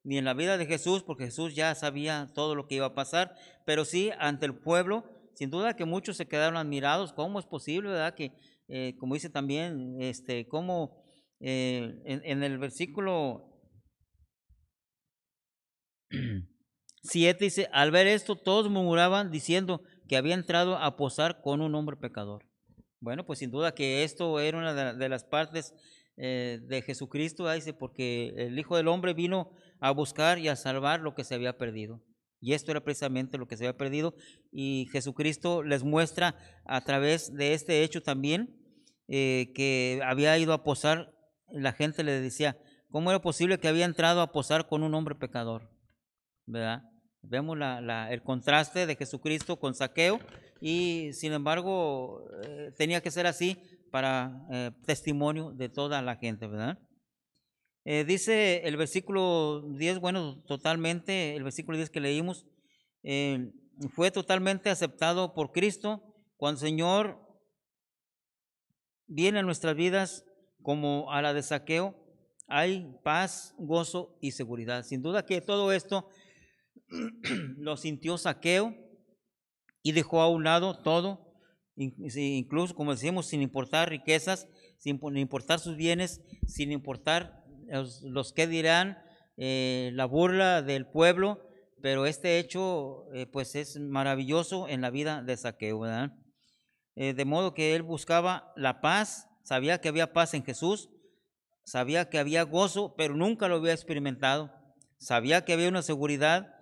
ni en la vida de Jesús, porque Jesús ya sabía todo lo que iba a pasar, pero sí ante el pueblo. Sin duda que muchos se quedaron admirados. ¿Cómo es posible, verdad? Que, como dice también, cómo en el versículo 7 dice, al ver esto, todos murmuraban diciendo que había entrado a posar con un hombre pecador. Bueno, pues sin duda que esto era una de las partes de Jesucristo, dice, porque el Hijo del Hombre vino a buscar y a salvar lo que se había perdido. Y esto era precisamente lo que se había perdido. Y Jesucristo les muestra a través de este hecho también que había ido a posar. La gente le decía, ¿cómo era posible que había entrado a posar con un hombre pecador? ¿Verdad? Vemos el contraste de Jesucristo con Zaqueo, y sin embargo tenía que ser así para testimonio de toda la gente, ¿verdad? Dice el versículo 10, bueno, totalmente, el versículo 10 que leímos, fue totalmente aceptado por Cristo. Cuando el Señor viene a nuestras vidas como a la de Zaqueo, hay paz, gozo y seguridad. Sin duda que todo esto lo sintió Zaqueo y dejó a un lado todo, incluso, como decimos, sin importar riquezas, sin importar sus bienes, sin importar los que dirán, la burla del pueblo, pero este hecho pues es maravilloso en la vida de Zaqueo, ¿verdad? De modo que él buscaba la paz, sabía que había paz en Jesús, sabía que había gozo, pero nunca lo había experimentado, sabía que había una seguridad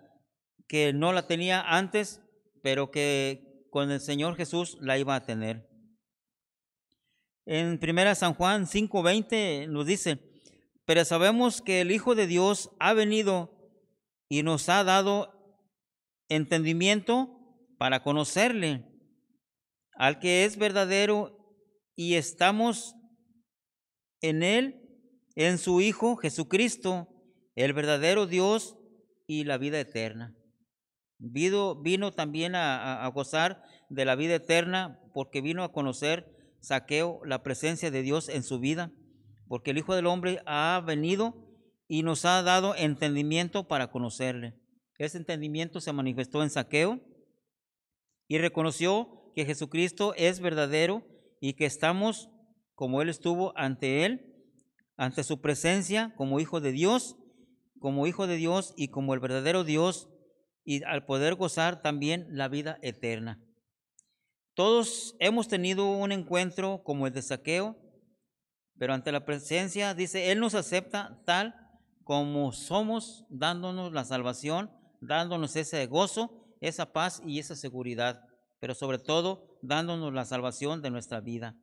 que no la tenía antes, pero que con el Señor Jesús la iba a tener. En 1 San Juan 5:20 nos dice, pero sabemos que el Hijo de Dios ha venido y nos ha dado entendimiento para conocerle, al que es verdadero, y estamos en él, en su Hijo Jesucristo, el verdadero Dios y la vida eterna. Vino también a gozar de la vida eterna, porque vino a conocer Zaqueo la presencia de Dios en su vida, porque el Hijo del Hombre ha venido y nos ha dado entendimiento para conocerle. Ese entendimiento se manifestó en Zaqueo y reconoció que Jesucristo es verdadero y que estamos como Él estuvo ante Él, ante su presencia como hijo de Dios y como el verdadero Dios, y al poder gozar también la vida eterna. Todos hemos tenido un encuentro como el de Zaqueo, pero ante la presencia, dice, Él nos acepta tal como somos, dándonos la salvación, dándonos ese gozo, esa paz y esa seguridad, pero sobre todo dándonos la salvación de nuestra vida.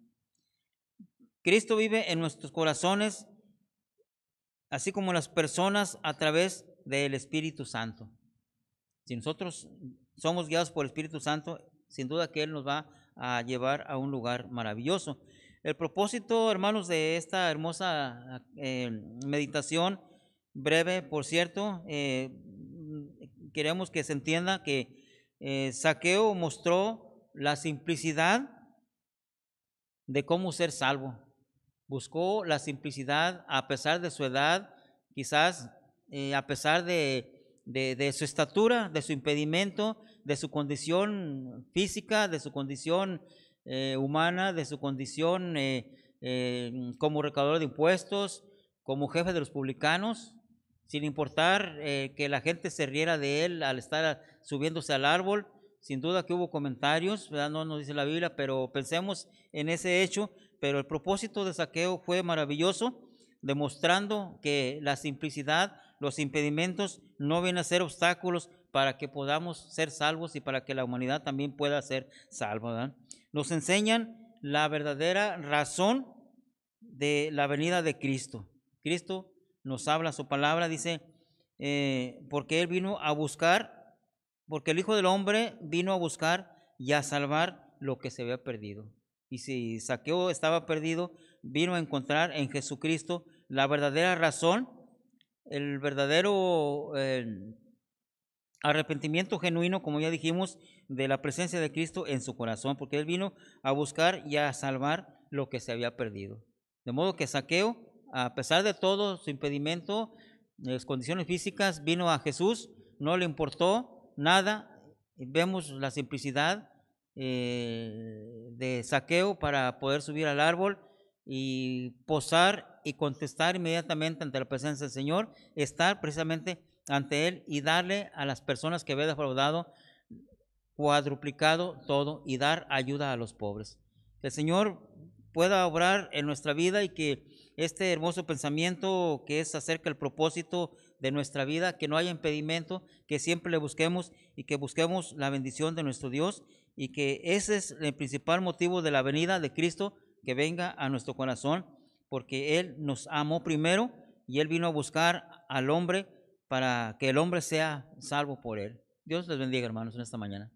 Cristo vive en nuestros corazones, así como las personas, a través del Espíritu Santo. Si nosotros somos guiados por el Espíritu Santo, sin duda que Él nos va a llevar a un lugar maravilloso. El propósito, hermanos, de esta hermosa meditación, breve, por cierto, queremos que se entienda que Zaqueo mostró la simplicidad de cómo ser salvo. Buscó la simplicidad a pesar de su edad, quizás a pesar de su estatura, de su impedimento, de su condición física, de su condición humana, de su condición como recaudador de impuestos, como jefe de los publicanos, sin importar que la gente se riera de él al estar subiéndose al árbol. Sin duda que hubo comentarios, ¿verdad? No nos dice la Biblia, pero pensemos en ese hecho. Pero el propósito de Zaqueo fue maravilloso, demostrando que la simplicidad, los impedimentos no vienen a ser obstáculos para que podamos ser salvos y para que la humanidad también pueda ser salva, ¿verdad? Nos enseñan la verdadera razón de la venida de Cristo. Cristo nos habla su palabra, dice, porque Él vino a buscar, porque el Hijo del Hombre vino a buscar y a salvar lo que se había perdido. Y si Zaqueo estaba perdido, vino a encontrar en Jesucristo la verdadera razón, el verdadero arrepentimiento genuino, como ya dijimos, de la presencia de Cristo en su corazón, porque él vino a buscar y a salvar lo que se había perdido. De modo que Zaqueo, a pesar de todo su impedimento, las condiciones físicas, vino a Jesús, no le importó nada. Vemos la simplicidad de Zaqueo para poder subir al árbol y posar y contestar inmediatamente ante la presencia del Señor, estar precisamente ante Él y darle a las personas que había defraudado cuadruplicado todo y dar ayuda a los pobres. Que el Señor pueda obrar en nuestra vida y que este hermoso pensamiento que es acerca del propósito de nuestra vida, que no haya impedimento, que siempre le busquemos y que busquemos la bendición de nuestro Dios, y que ese es el principal motivo de la venida de Cristo, que venga a nuestro corazón, porque Él nos amó primero y Él vino a buscar al hombre para que el hombre sea salvo por Él. Dios les bendiga, hermanos, en esta mañana.